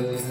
Om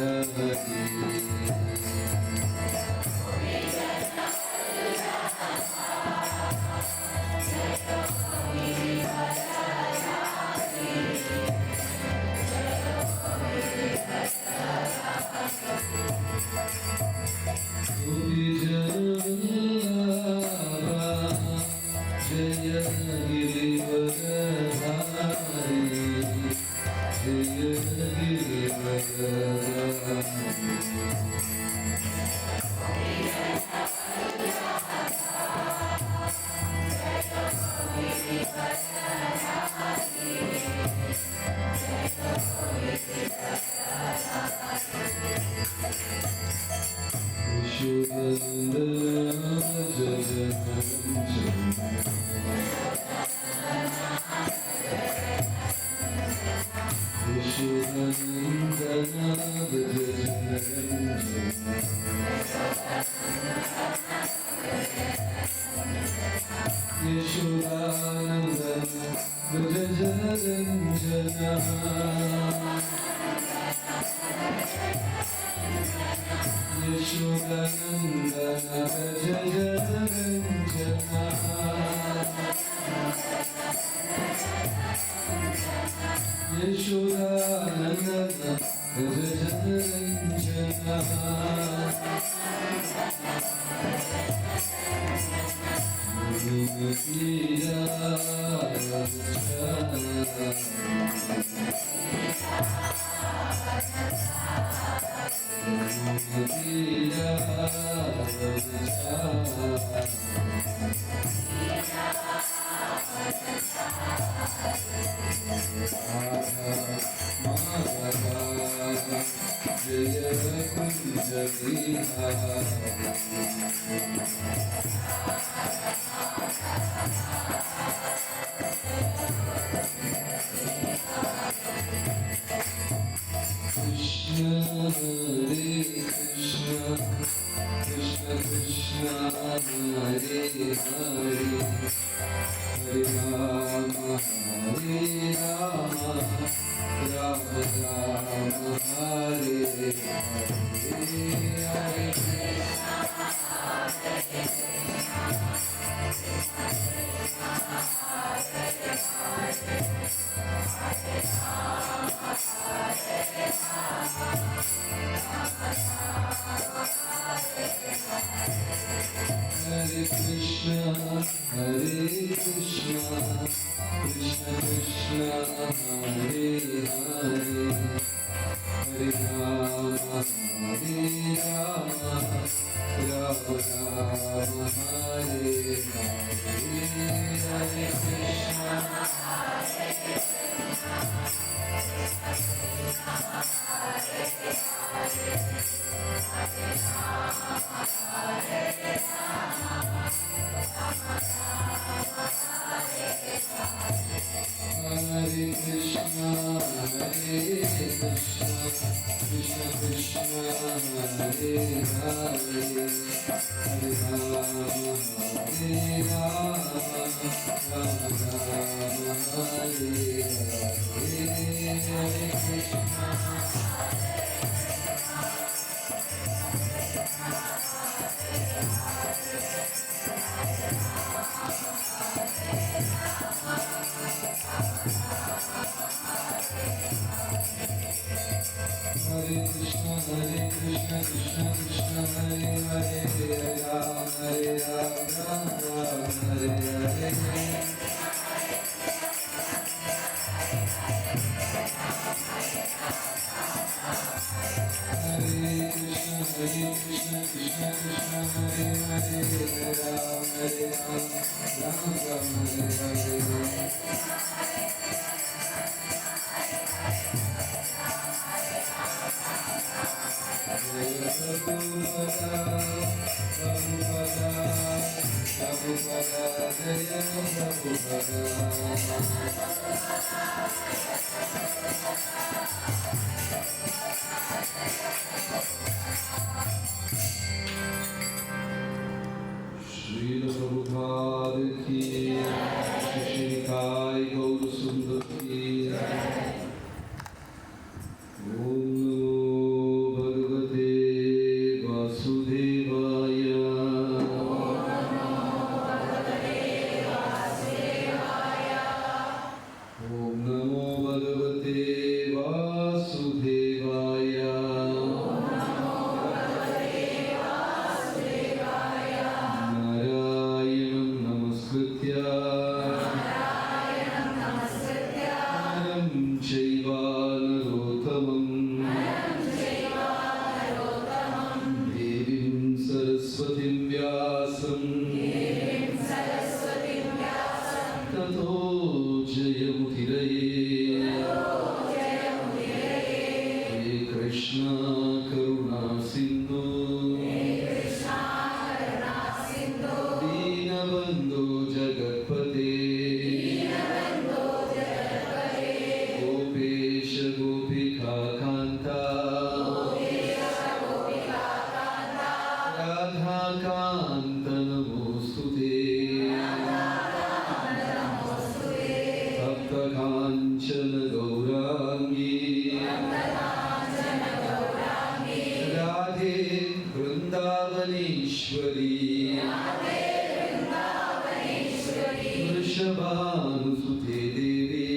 वृषभानुसुते देवी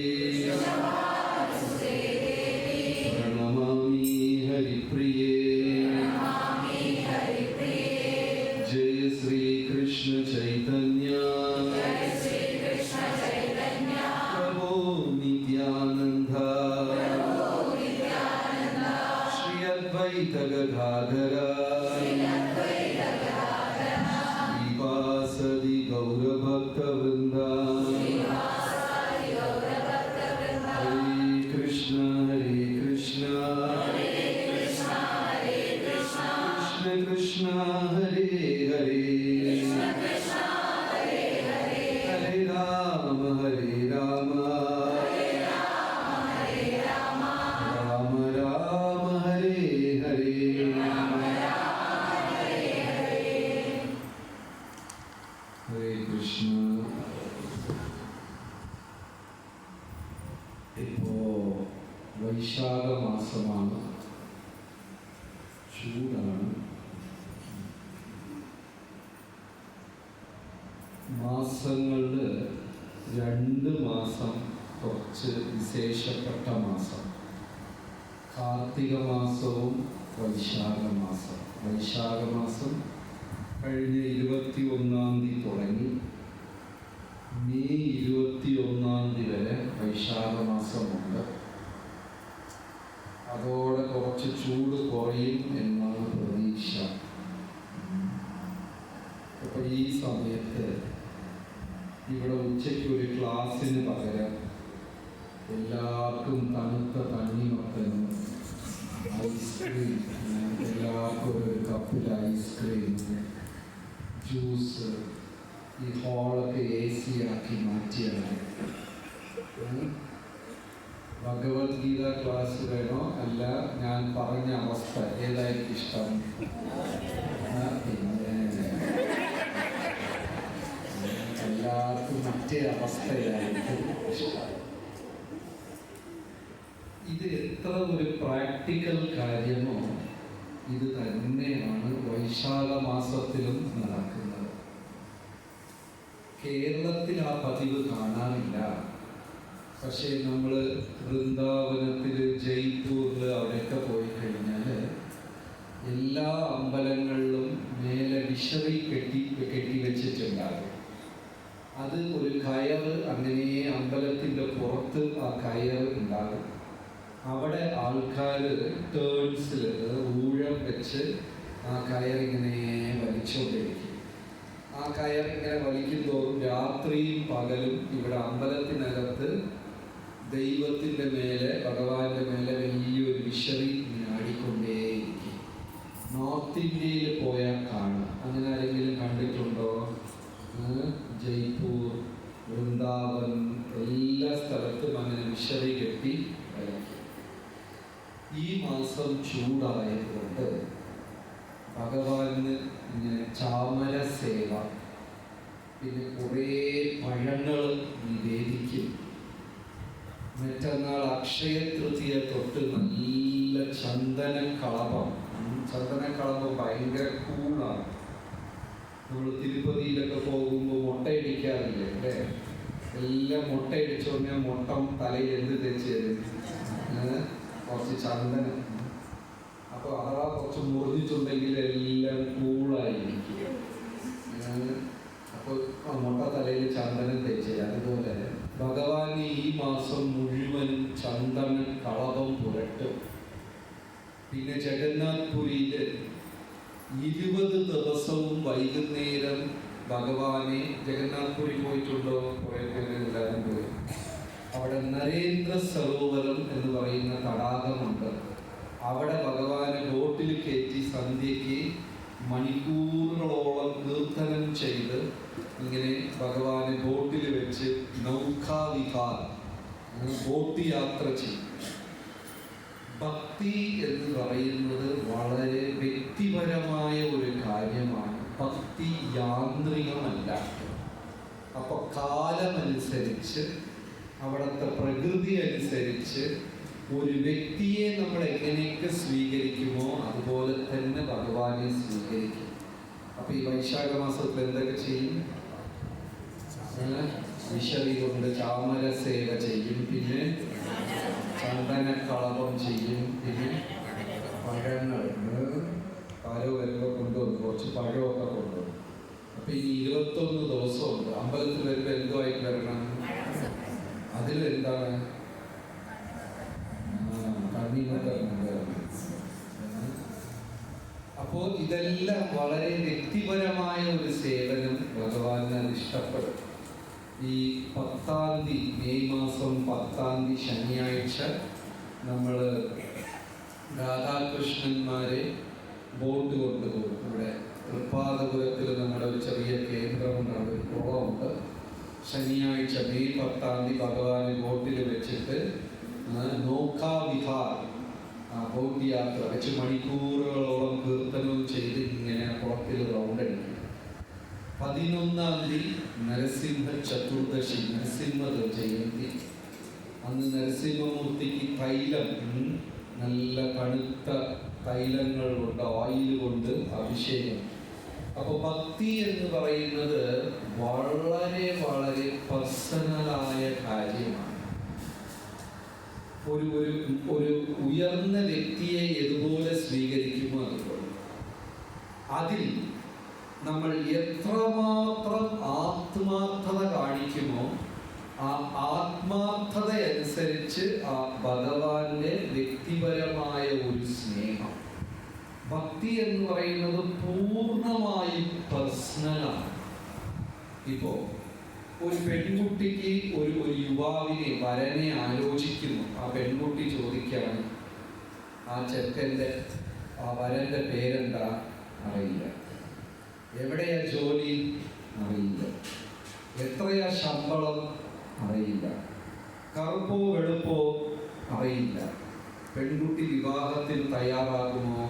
प्रणमामि हरिप्रिये जय श्री कृष्ण चैतन्य प्रभो नित्यानंद श्री अद्वैत गदाधर श्रीवासदि गौरभक्तवृंद हरे कृष्ण कृष्ण कृष्ण हरे हरे हरे राम राम राम हरे हरे। हरे कृष्ण। ഇപ്പോ വൈശാഖ മാസമാണ്, ചൂടാണ്. മാസങ്ങളിൽ 2 മാസം കുറച്ച് വിശേഷപ്പെട്ട മാസം, കാർത്തിക മാസവും വൈശാഖ മാസം. വൈശാഖ മാസം കഴിഞ്ഞ 21-ാം തീയതി തുടങ്ങി മെയ് 21-ാം തീയതി വരെ വൈശാഖ മാസമുണ്ട്. അതോടെ കുറച്ച് ചൂട് കുറയും എന്നാണ് പ്രതീക്ഷ. അപ്പോൾ ഈ സമയത്ത് ഇവിടെ ഉച്ചയ്ക്ക് ഒരു ക്ലാസ്സിന് പകരം എല്ലാവർക്കും തണുത്ത തണ്ണിമത്തനും ഐസ്ക്രീം, എല്ലാവർക്കും ഒരു കപ്പിൽ ഐസ്ക്രീം, ജ്യൂസ്, ഈ ഹോളൊക്കെ AC ആക്കി മാറ്റിയാണ്. ഭഗവത്ഗീത ക്ലാസ് വേണോ അല്ല ഞാൻ പറഞ്ഞ അവസ്ഥ ഏതായിരിക്കും ഇഷ്ടം? എല്ലാവർക്കും മറ്റേ അവസ്ഥയായിരിക്കും ഇഷ്ടം. ഇത് എത്ര ഒരു പ്രാക്ടിക്കൽ കാര്യമോ ഇത് തന്നെയാണ് വൈശാഖ മാസത്തിലും നടക്കുന്നത്. കേരളത്തിൽ ആ പതിവ് കാണാറില്ല. പക്ഷേ നമ്മൾ വൃന്ദാവനത്തിൽ, ജയ്പൂരിൽ അവിടെയൊക്കെ പോയി കഴിഞ്ഞാൽ എല്ലാ അമ്പലങ്ങളിലും മേലെ വിഷറി കെട്ടി വെച്ചിട്ടുണ്ടാകും. അത് ഒരു കയറ് അങ്ങനെ അമ്പലത്തിൻ്റെ പുറത്ത് ആ കയറ് ഉണ്ടാകും. അവിടെ ആൾക്കാർ ടേൺസിൽ ഊഴം വെച്ച് ആ കയറിങ്ങനെ വലിച്ചുകൊണ്ടിരിക്കും. ആ കയറിങ്ങനെ വലിക്കും തോറും രാത്രിയും പകലും ഇവിടെ അമ്പലത്തിനകത്ത് ദൈവത്തിൻ്റെ മേലെ, ഭഗവാന്റെ മേലെ വലിയൊരു വിഷറി ഇങ്ങനെ ആടിക്കൊണ്ടേയിരിക്കും. നോർത്ത് ഇന്ത്യയിൽ പോയാൽ കാണാം. അങ്ങനെ ആരെങ്കിലും കണ്ടിട്ടുണ്ടോ? ജയ്പൂർ, വൃന്ദാവൻ, എല്ലാ സ്ഥലത്തും അങ്ങനെ വിഷറി കെട്ടി വരയ്ക്കും. ഈ മാസം ചൂടായതുകൊണ്ട് ഭഗവാന് ഇങ്ങനെ ചാമര സേവ, പിന്നെ കുറേ പഴങ്ങൾ നിവേദിക്കും. മറ്റന്നാൾ അക്ഷയ തൃതീയ തൊട്ട് നല്ല ചന്ദനക്കളഭം ഭയങ്കര കൂളാണ്. നമ്മൾ തിരുപ്പതിയിലൊക്കെ പോകുമ്പോൾ മുട്ടയടിക്കാറില്ലേ അല്ലേ? എല്ലാം മുട്ടയടിച്ചോണ്ട് മുട്ടം തലയിൽ എന്ത് തേച്ച് തരും? കുറച്ച് ചന്ദനം. അപ്പോൾ അഥവാ കുറച്ച് മുറിഞ്ഞിട്ടുണ്ടെങ്കിൽ എല്ലാം കൂളായിരിക്കും. അപ്പോൾ മുട്ട തലയിൽ ചന്ദനം തേച്ച്. അതുപോലെ ഭഗവാൻ ഈ മാസം മുഴുവനും ചന്ദന കളഭം പുരട്ടും. പിന്നെ ജഗന്നാഥ് പുരിയിൽ 20 ദിവസവും വൈകുന്നേരം ഭഗവാനെ, ജഗന്നാഥ് പുരി പോയിട്ടുണ്ടോ? കുറേ പേര് എല്ലാവരും പോയി. അവിടെ നരേന്ദ്ര സരോവരം എന്ന് പറയുന്ന തടാകമുണ്ട്. അവിടെ ഭഗവാനെ ബോട്ടിൽ കയറ്റി സന്ധ്യയ്ക്ക് മണിക്കൂറുകളോളം കീർത്തനം ചെയ്ത് ഇങ്ങനെ ഭഗവാനെ ബോട്ടിൽ വെച്ച് നൗകാവിഹാർ, ബോട്ട് യാത്ര ചെയ്യും. ഭക്തി എന്ന് പറയുന്നത് വളരെ വ്യക്തിപരമായ ഒരു കാര്യമാണ്. ഭക്തി യാന്ത്രികമല്ല. അപ്പോൾ കാലമനുസരിച്ച്, അവിടുത്തെ പ്രകൃതി അനുസരിച്ച് ഒരു വ്യക്തിയെ നമ്മൾ എങ്ങനെയൊക്കെ സ്വീകരിക്കുമോ അതുപോലെ തന്നെ ഭഗവാനെ സ്വീകരിക്കും. അപ്പൊ ഈ വൈശാഖ മാസത്തിൽ എന്തൊക്കെ ചെയ്യും? വിശറി കൊണ്ട് ചാമര സേവ ചെയ്യും, പിന്നെ ചന്ദനക്കളഭം ചെയ്യും, പിന്നെ പഴങ്ങൾ ആരോ വരുമ്പോൾ കൊണ്ടുവന്നു, കുറച്ച് പഴമൊക്കെ കൊണ്ടുവന്നു. അപ്പൊ ഈ 21 ദിവസമുണ്ട്. അമ്പലത്തിൽ വരുമ്പോൾ എന്തുമായിട്ട് വരണം? അതിലെന്താണ്? കണ്ണിമൊക്കെ കൊണ്ടുവരണം. അപ്പോൾ ഇതെല്ലാം വളരെ വ്യക്തിപരമായ ഒരു സേവനം ഭഗവാന് ഇഷ്ടപ്പെടും. ഈ 10-ാം തീയതി, മെയ് മാസം 10-ാം തീയതി ശനിയാഴ്ച നമ്മൾ രാധാകൃഷ്ണന്മാരെ ബോട്ട് കൊണ്ടുപോകും. ഇവിടെ തൃപ്പാദപുരത്തിൽ നമ്മുടെ ഒരു ചെറിയ കേന്ദ്രമുണ്ടാണ്, ഒരു കുളമുണ്ട്. ശനിയാഴ്ച മെയ് 10-ാം തീയതി ഭഗവാനെ ബോട്ടിൽ വെച്ചിട്ട് നോക്കാവിഹാർ ബോട്ട് യാത്ര വെച്ച് മണിക്കൂറുകളോളം കീർത്തനവും ചെയ്ത് ഇങ്ങനെ കുളത്തിൽ റൗണ്ട് അടിക്കും. 11-ാം തീയതി നരസിംഹ ചതുർദശി, നരസിംഹ ജയന്തി. അന്ന് നരസിംഹമൂർത്തിക്ക് തൈലം, നല്ല കടുത്ത തൈലങ്ങൾ കൊണ്ട്, ഓയിൽ കൊണ്ട് അഭിഷേകം. അപ്പോൾ ഭക്തി എന്ന് പറയുന്നത് വളരെ വളരെ പേഴ്സണലായ കാര്യമാണ്. ഒരു ഉയർന്ന വ്യക്തിയെ എതുപോലെ സ്വീകരിക്കുമോ അതുപോലെ അതിൽ നമ്മൾ എത്രമാത്രം ആത്മാർത്ഥത കാണിക്കുമോ ആ ആത്മാർത്ഥത അനുസരിച്ച് ആ ഭഗവാന്റെ വ്യക്തിപരമായ ഒരു സ്നേഹം. ഭക്തി എന്ന് പറയുന്നത് പൂർണ്ണമായും പേഴ്സണലാണ്. ഇപ്പോ ഒരു പെൺകുട്ടിക്ക് ഒരു യുവാവിനെ, വരനെ ആലോചിക്കുന്നു. ആ പെൺകുട്ടി ചോദിക്കുകയാണ്, ആ ചെക്കൻ്റെ, ആ വരൻ്റെ പേരെന്താ? അറിയില്ല. എവിടെയാ ജോലി? അറിയില്ല. എത്രയാ ശമ്പളം? അറിയില്ല. കറുപ്പോ വെളുപ്പോ? അറിയില്ല. പെൺകുട്ടി വിവാഹത്തിന് തയ്യാറാകുമോ?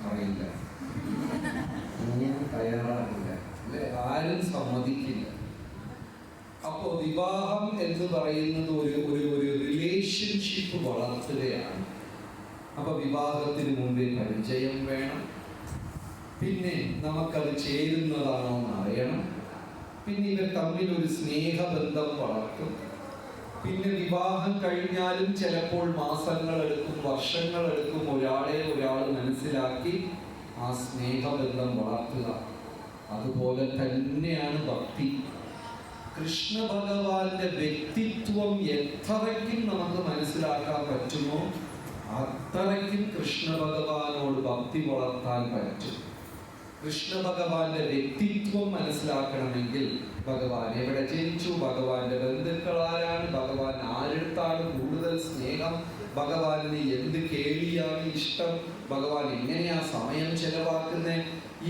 അറിയില്ല. തയ്യാറാകില്ല, അല്ലെ? ആരും സമ്മതിക്കില്ല. അപ്പോൾ വിവാഹം എന്ന് പറയുന്നത് ഒരു റിലേഷൻഷിപ്പ് വളർത്തുകയാണ്. അപ്പൊ വിവാഹത്തിന് മുമ്പേ പരിചയം വേണം, പിന്നെ നമുക്കത് ചേരുന്നതാണോ എന്ന് അറിയണം, പിന്നെ ഇവർ തമ്മിൽ ഒരു സ്നേഹബന്ധം വളർത്തും. പിന്നെ വിവാഹം കഴിഞ്ഞാലും ചിലപ്പോൾ മാസങ്ങളെടുക്കും, വർഷങ്ങളെടുക്കും ഒരാൾ മനസ്സിലാക്കി ആ സ്നേഹബന്ധം വളർത്തുക. അതുപോലെ തന്നെയാണ് ഭക്തി. കൃഷ്ണ ഭഗവാന്റെ വ്യക്തിത്വം എത്രയ്ക്കും നമുക്ക് മനസ്സിലാക്കാൻ പറ്റുമോ അത്രയ്ക്കും കൃഷ്ണ ഭഗവാനോട് ഭക്തി വളർത്താൻ പറ്റും. കൃഷ്ണ ഭഗവാന്റെ വ്യക്തിത്വം മനസ്സിലാക്കണമെങ്കിൽ ഭഗവാൻ എവിടെ ജനിച്ചു, ഭഗവാന്റെ ബന്ധുക്കൾ ആരാണ്, ഭഗവാൻ ആരെടുത്താണ് കൂടുതൽ സ്നേഹം, ഭഗവാന് എന്ത് കേളിയാണ് ഇഷ്ടം, ഭഗവാൻ എങ്ങനെയാ സമയം ചെലവാക്കുന്നത്,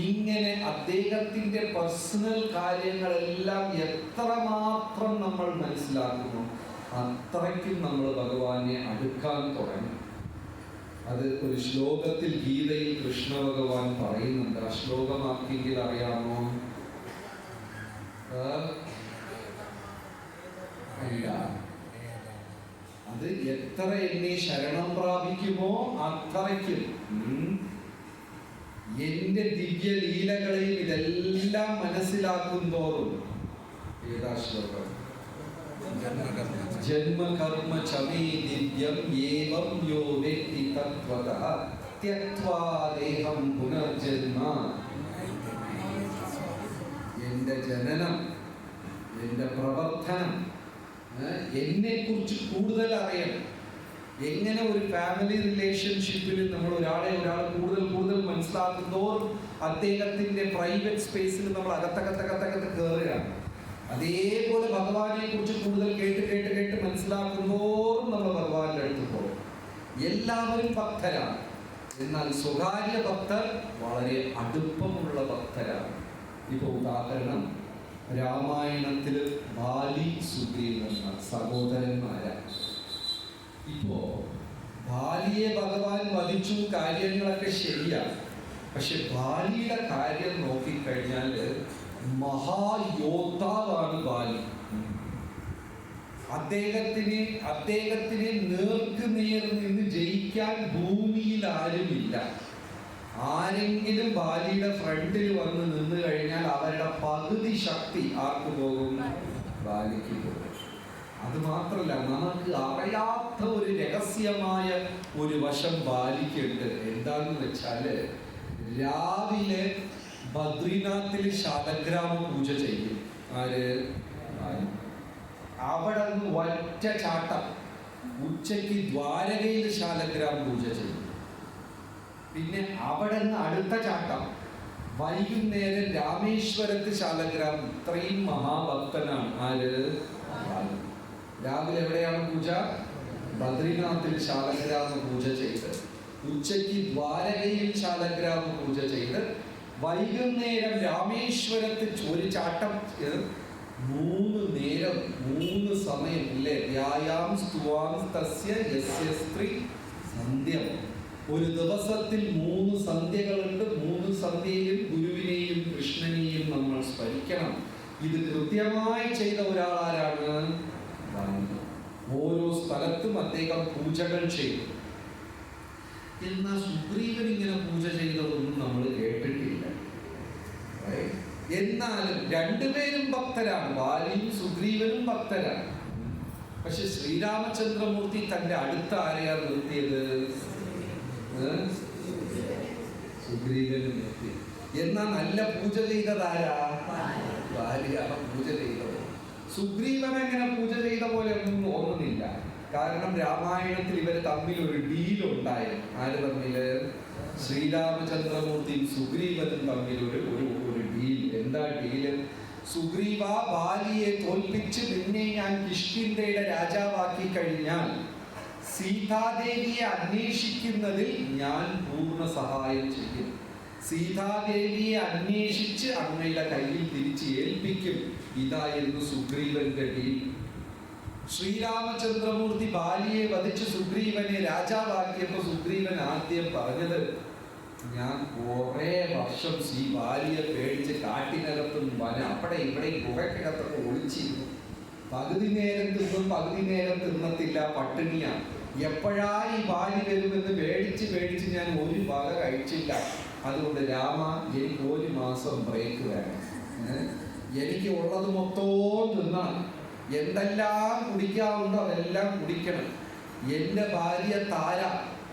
ഇങ്ങനെ അദ്ദേഹത്തിന്റെ പേഴ്സണൽ കാര്യങ്ങളെല്ലാം എത്രമാത്രം നമ്മൾ മനസ്സിലാക്കുന്നു അത്രയ്ക്കും നമ്മൾ ഭഗവാനെ അടുക്കാൻ തുടങ്ങും. അത് ഒരു ശ്ലോകത്തിൽ ഗീതയിൽ കൃഷ്ണ ഭഗവാൻ പറയുന്നുണ്ട്. ആ ശ്ലോകമാക്കിയെങ്കിൽ അറിയാമോ? അല്ല, അത് എത്ര എന്നെ ശരണം പ്രാപിക്കുമോ അത്രയ്ക്കും എന്റെ ദിവ്യ ലീലകളെയും ഇതെല്ലാം മനസ്സിലാക്കും തോറും. ഏതാ ശ്ലോകം? ജന്മകർമ്മ ചമേ ദിവ്യം ഏവം യോ വ്യക്തി തത്വതഃ ത്യക്ത്വാ ദേഹം പുനർജന്മ. എന്റെ ജനനം, എന്റെ പ്രവർത്തനം, എന്നെ കുറിച്ച് കൂടുതൽ അറിയണം. എങ്ങനെ ഒരു ഫാമിലി റിലേഷൻഷിപ്പിൽ നമ്മൾ ഒരാളെ കൂടുതൽ മനസ്സിലാക്കുന്നതോറും അദ്ദേഹത്തിന്റെ പ്രൈവറ്റ് സ്പേസിൽ നമ്മൾ അകത്തകത്ത് കയറുകയാണ്. അതേപോലെ ഭഗവാനെ കുറിച്ച് കൂടുതൽ കേട്ട് മനസ്സിലാക്കുന്നതോറും നമ്മൾ ഭഗവാന്റെ അടുത്ത് പോകും. എല്ലാവരും ഭക്തരാണ്, എന്നാൽ സ്വകാര്യ ഭക്തർ വളരെ അടുപ്പമുള്ള ഭക്തരാണ്. ഇപ്പൊ ഉദാഹരണം, രാമായണത്തിൽ ബാലി സുഗ്രീവൻ സഹോദരന്മാരാണ്. ഇപ്പോ ബാലിയെ ഭഗവാൻ വധിച്ചു, കാര്യങ്ങളൊക്കെ ശരിയാണ്. പക്ഷെ ബാലിയുടെ കാര്യം നോക്കിക്കഴിഞ്ഞാൽ മഹായോദ്ധാവാണ് ബാലി. അദ്ദേഹത്തിന് നേർക്ക് നേർ നിന്ന് ജയിക്കാൻ ഭൂമിയിൽ ആരുമില്ല. ആരെങ്കിലും ബാലിയുടെ ഫ്രണ്ടിൽ വന്ന് നിന്ന് കഴിഞ്ഞാൽ അവരുടെ പകുതി ശക്തി ആർക്ക് പോകും? ബാലിക്ക് പോകും. അത് മാത്രല്ല, നമുക്ക് അറിയാത്ത ഒരു രഹസ്യമായ ഒരു വശം ബാലിക്കുണ്ട്. എന്താന്ന് വെച്ചാല്, രാവിലെ ബദ്രിനാഥിൽ ശാലഗ്രാമ പൂജ ചെയ്യും. ആര്? അവിടെ നിന്ന് ഒറ്റ ചാട്ടം ഉച്ചയ്ക്ക് ദ്വാരകയിൽ ശാലഗ്രാമ പൂജ ചെയ്യും. പിന്നെ അവിടെ നിന്ന് അടുത്ത ചാട്ടം വൈകുന്നേരം രാമേശ്വരത്ത് ശാലഗ്രാമം. ഇത്രയും മഹാഭക്തനാണ് ആര്? രാവിലെ എവിടെയാണ് പൂജ? ബദ്രിനാഥിൽ ശാലഗ്രാമ പൂജ ചെയ്ത്, ഉച്ചയ്ക്ക് ദ്വാരകയിൽ ശാലഗ്രാമ പൂജ ചെയ്ത്, വൈകുന്നേരം രാമേശ്വരത്ത് ഒരു ചാട്ടം. 3 നേരം 3 സമയം ഇല്ലേ? വ്യായാം സ്തുവാം തസ്യ യസ്യ സ്ത്രീ സന്ധ്യം. ഒരു ദിവസത്തിൽ 3 സന്ധ്യകളുണ്ട്. 3 സന്ധ്യയിലും ഗുരുവിനെയും കൃഷ്ണനെയും നമ്മൾ സ്മരിക്കണം. ഇത് കൃത്യമായി ചെയ്ത ഒരാളാരാണ്? ഓരോ സ്ഥലത്തും അദ്ദേഹം പൂജകൾ ചെയ്തു. എന്നാൽ സുഗ്രീവൻ ഇങ്ങനെ പൂജ ചെയ്തതൊന്നും നമ്മൾ കേട്ടിട്ടില്ല. എന്നാലും രണ്ടുപേരും ഭക്തരാണ്, ബാലിയും സുഗ്രീവനും ഭക്തരാണ്. പക്ഷെ ശ്രീരാമചന്ദ്രമൂർത്തി തന്റെ അടുത്ത ആരെയാണ് നിർത്തിയത്? സുഗ്രീവനും നിർത്തി. എന്നാ നല്ല പൂജ ചെയ്തതാരാ? ബാലിയാണ് പൂജ ചെയ്തത്. സുഗ്രീവൻ അങ്ങനെ പൂജ ചെയ്ത പോലെ ഒന്നും തോന്നുന്നില്ല. കാരണം രാമായണത്തിൽ ഇവർ തമ്മിൽ ഒരു ഡീൽ ഉണ്ടായിരുന്നു. ആര് തമ്മില്? ശ്രീരാമചന്ദ്രമൂർത്തിയും സുഗ്രീവനും തമ്മിൽ ഒരു ഡീൽ. എന്താ ഡീല്? സുഗ്രീവ, ബാലിയെ തോൽപ്പിച്ച് നിന്നെ ഞാൻ കിഷ്കിന്ധയുടെ രാജാവാക്കി കഴിഞ്ഞാൽ സീതാദേവിയെ അന്വേഷിക്കുന്നതിൽ ഞാൻ പൂർണ്ണ സഹായം ചെയ്യും. സീതാദേവിയെ അന്വേഷിച്ച് അങ്ങയുടെ കയ്യിൽ തിരിച്ച് ഏൽപ്പിക്കും. ഇതായിരുന്നു സുഗ്രീവന്റെ ഡീൽ. ശ്രീരാമചന്ദ്രമൂർത്തി ബാലിയെ വധിച്ച് സുഗ്രീവനെ രാജാവാക്കിയപ്പോൾ സുഗ്രീവൻ ആദ്യം പറഞ്ഞത്, ഞാൻ കുറെ വർഷം ഈ ബാലിയെ പേടിച്ച് കാട്ടിനകത്തും അവിടെ ഇവിടെ ഗുഹയ്ക്കകത്തൊക്കെ ഒളിച്ചിരുന്നു. പകുതി നേരം തിന്നും പകുതി നേരം തിന്നത്തില്ല, പട്ടിണിയാണ്. എപ്പോഴാ ഈ ബാലി വരുമെന്ന് പേടിച്ച് ഞാൻ ഒരു വക കഴിച്ചില്ല. അതുകൊണ്ട് രാമ, എനിക്ക് 1 മാസം ബ്രേക്ക് വേണം. എനിക്ക് ഉള്ളത് മൊത്തവും തിന്നണം. എന്തെല്ലാം കുടിക്കാവുണ്ടോ അതെല്ലാം കുടിക്കണം. എൻ്റെ ഭാര്യ താര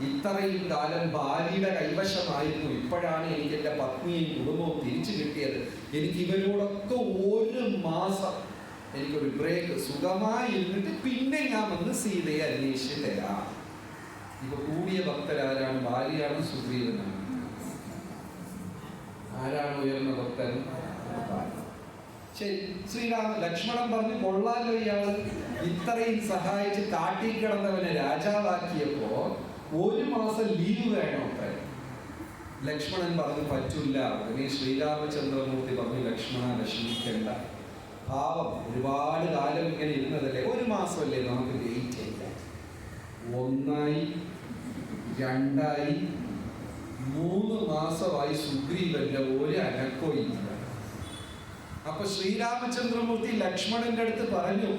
ഇത്രയും കാലം ബാലിയുടെ കൈവശമായിരുന്നു. ഇപ്പോഴാണ് എനിക്ക് എൻ്റെ പത്നിയും കുടുംബവും തിരിച്ചു കിട്ടിയത്. എനിക്ക് ഇവരോടൊക്കെ 1 മാസം എനിക്കൊരു ബ്രേക്ക് സുഖമായി ഇരുന്നിട്ട് പിന്നെ ഞാൻ വന്ന് സീതയെ അന്വേഷിച്ച് തരാം. ഇപ്പൊ കൂടിയ ഭക്തരാരാണ്? ബാലിയാണ്, സുഗ്രീവനാണ്. ആരാണ് ഉയർന്ന ഭക്തൻ? ശരി, ലക്ഷ്മണൻ പറഞ്ഞു, കൊള്ളാലോ ഇയാള് ഇത്രയും സഹായിച്ച് കാട്ടിൽ കിടന്നവനെ രാജാവാക്കിയപ്പോ 1 മാസം ലീവ് വേണം. ലക്ഷ്മണൻ പറഞ്ഞു പറ്റൂല. ഉടനെ ശ്രീരാമചന്ദ്രമൂർത്തി പറഞ്ഞു, ലക്ഷ്മണ വിഷമിക്കണ്ട, പാവം ഒരുപാട് കാലം ഇങ്ങനെ ഇരുന്നതല്ലേ, 1 മാസമല്ലേ, നമുക്ക് വെയിറ്റ് ചെയ്യാം. 1 2 3 മാസമായി സുഗ്രീവന്റെ ഒരു അനക്കവും ഇല്ല. അപ്പൊ ശ്രീരാമചന്ദ്രമൂർത്തി ലക്ഷ്മണന്റെ അടുത്ത് പറഞ്ഞു,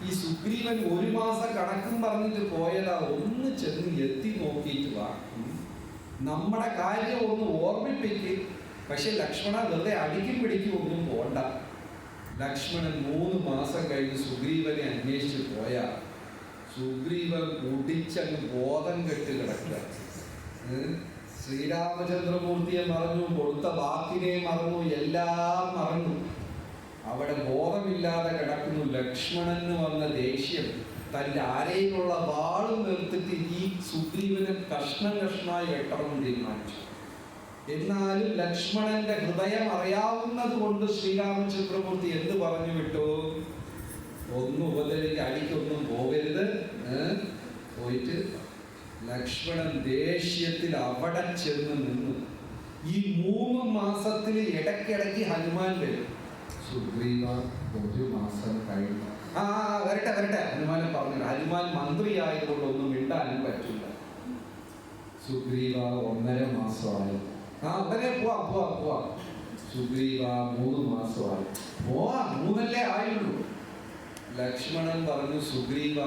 ഈ സുഗ്രീവൻ 1 മാസം കണക്കും പറഞ്ഞിട്ട് പോയതാ, ഒന്ന് ചെന്ന് എത്തി നോക്കിയിട്ട് വാ, നമ്മുടെ കാര്യം ഒന്ന് ഓർമ്മിപ്പിക്കും. പക്ഷെ ലക്ഷ്മണ വെറുതെ അടിക്കും പിടിക്കും ഒന്നും പോണ്ട. ലക്ഷ്മണൻ 3 മാസം കഴിഞ്ഞ് സുഗ്രീവനെ അന്വേഷിച്ച് പോയ സുഗ്രീവൻ കുടിച്ചങ്ങ് ബോധം കെട്ട് കിടക്കുക. ശ്രീരാമചന്ദ്രമൂർത്തിയെ മറന്നു, കൊടുത്ത വാക്കിനെ മറന്നു, എല്ലാം മറന്നു. അവിടെ ബോധമില്ലാതെ കിടക്കുന്നു. ലക്ഷ്മണന് വന്ന ദേഷ്യം തൻ്റെ ആരെയുള്ള വാളും നിർത്തിട്ട് ഈ സുഗ്രീവനെ കഷ്ണം കഷ്ണമായി വെട്ടണമെന്ന് തീരുമാനിച്ചു. എന്നാലും ലക്ഷ്മണന്റെ ഹൃദയം അറിയാവുന്നത് കൊണ്ട് ശ്രീരാമചന്ദ്രമൂർത്തി എന്ത് പറഞ്ഞു വിട്ടു? ഒന്നും ഉപദ്രവിക്ക്, അടിക്കൊന്നും പോകരുത്. പോയിട്ട് ലക്ഷ്മണൻ ദേഷ്യത്തിൽ അവിടെ ചെന്ന് നിന്നു. ഈ 3 മാസത്തിൽ ഇടയ്ക്കിടയ്ക്ക് ഹനുമാൻ വരും. സുഗ്രീവ 1 മാസം കഴിഞ്ഞു. വരട്ടെ ഹനുമാനെ പറഞ്ഞു. ഹനുമാൻ മന്ത്രിയായതുകൊണ്ട് ഒന്നും മിണ്ടാനും പറ്റില്ല. സുഗ്രീവ 1.5 മാസമായി. ഉടനെ പോവാ. സുഗ്രീവ 3 മാസമായി. 3 ആയുള്ളൂ. ലക്ഷ്മണൻ പറഞ്ഞു, സുഗ്രീവ,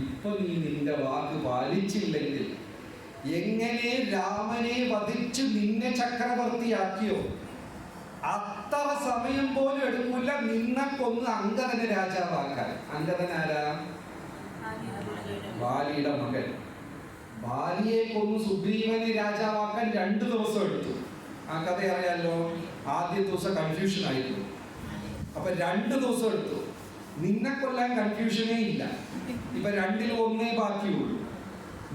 ഇപ്പൊ നീ നിന്റെ വാക്ക് പാലിച്ചില്ലെങ്കിൽ എങ്ങനെ രാമനെ വധിച്ചു നിന്നെ ചക്രവർത്തിയാക്കിയോ അത്ര സമയം പോലും എടുക്കില്ല നിന്നെ കൊന്ന് അങ്കദനെ രാജാവാക്കാൻ. അങ്കദൻ ആരാ? ബാലിയുടെ മകൻ. ബാലിയെ കൊന്ന് സുഗ്രീവനെ രാജാവാക്കാൻ 2 ദിവസം എടുത്തു. ആ കഥ അറിയാലോ. ആദ്യ ദിവസം കൺഫ്യൂഷൻ ആയിരുന്നു. അപ്പൊ 2 ദിവസം എടുത്തു. നിന്നെ കൊല്ലാൻ കൺഫ്യൂഷനേ ഇല്ല. ഇപ്പൊ 2-ൽ 1 ബാക്കിയുള്ളൂ.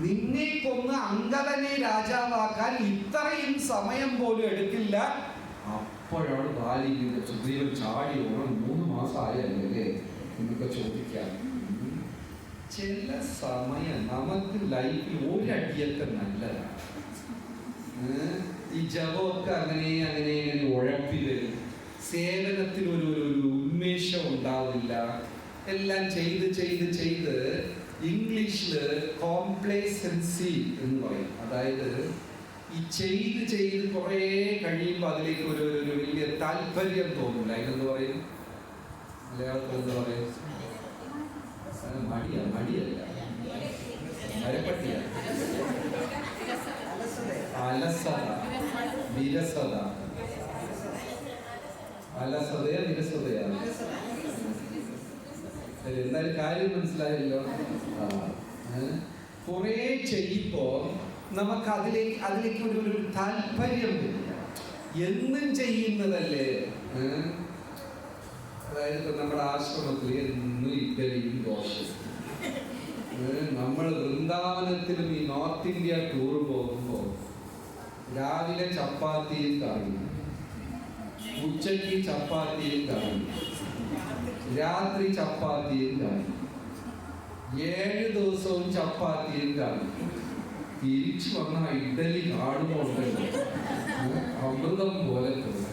നിന്നെ കൊന്ന് അങ്കദനെ രാജാവാക്കാൻ ഇത്രയും സമയം പോലും എടുക്കില്ല. അപ്പോഴാണ് ബാലി സുഗ്രീവൻ ചാടി ഓണം 3 മാസം ആയല്ലേ എന്നൊക്കെ ചോദിക്കാം. ചില സമയം നമുക്ക് ലൈഫിൽ ഒരടിയൊക്കെ നല്ലതാണ്. ഈ ജപമൊക്കെ അങ്ങനെ ഉഴപ്പി വരും. സേവനത്തിൽ ഒരു ഉന്മേഷം ഉണ്ടാവില്ല. എല്ലാം ചെയ്ത് ഇംഗ്ലീഷിൽ കോംപ്ലേസൻസി എന്ന് പറയും. അതായത് ഈ ചെയ്ത് കുറേ കഴിയുമ്പോൾ അതിലേക്ക് ഒരു വലിയ താല്പര്യം തോന്നില്ല. അതിനെന്ത് പറയും? മലയാളത്തിൽ എന്താ പറയും? മടിയല്ല, മരപ്പട്ടിയ, അലസത, വിരസത. അലസതയാ വിരസതയാണ്? എന്തായാലും കാര്യം മനസ്സിലായല്ലോ. കുറേ ചെയ്യുമ്പോ നമുക്ക് അതിലേക്ക് ഒരു താല്പര്യം വരില്ല. എന്നും ചെയ്യുന്നതല്ലേ. അതായത് ഇപ്പൊ നമ്മുടെ ആശ്രമത്തിൽ എന്നും ഇഡ്ഡലിയും ദോശയും. നമ്മൾ വൃന്ദാവനത്തിലും ഈ നോർത്ത് ഇന്ത്യ ടൂർ പോകുമ്പോൾ രാവിലെ ചപ്പാത്തിയും കറിയും, ഉച്ചയ്ക്ക് ചപ്പാത്തിയും കറിയും, രാത്രി ചപ്പാത്തിയും കറിയും, 7 ദിവസവും ചപ്പാത്തിയും കറിയും. തിരിച്ചു വന്ന ഇഡ്ഡലി കാണുമ്പോൾ അമൃതം പോലെ തോന്നും.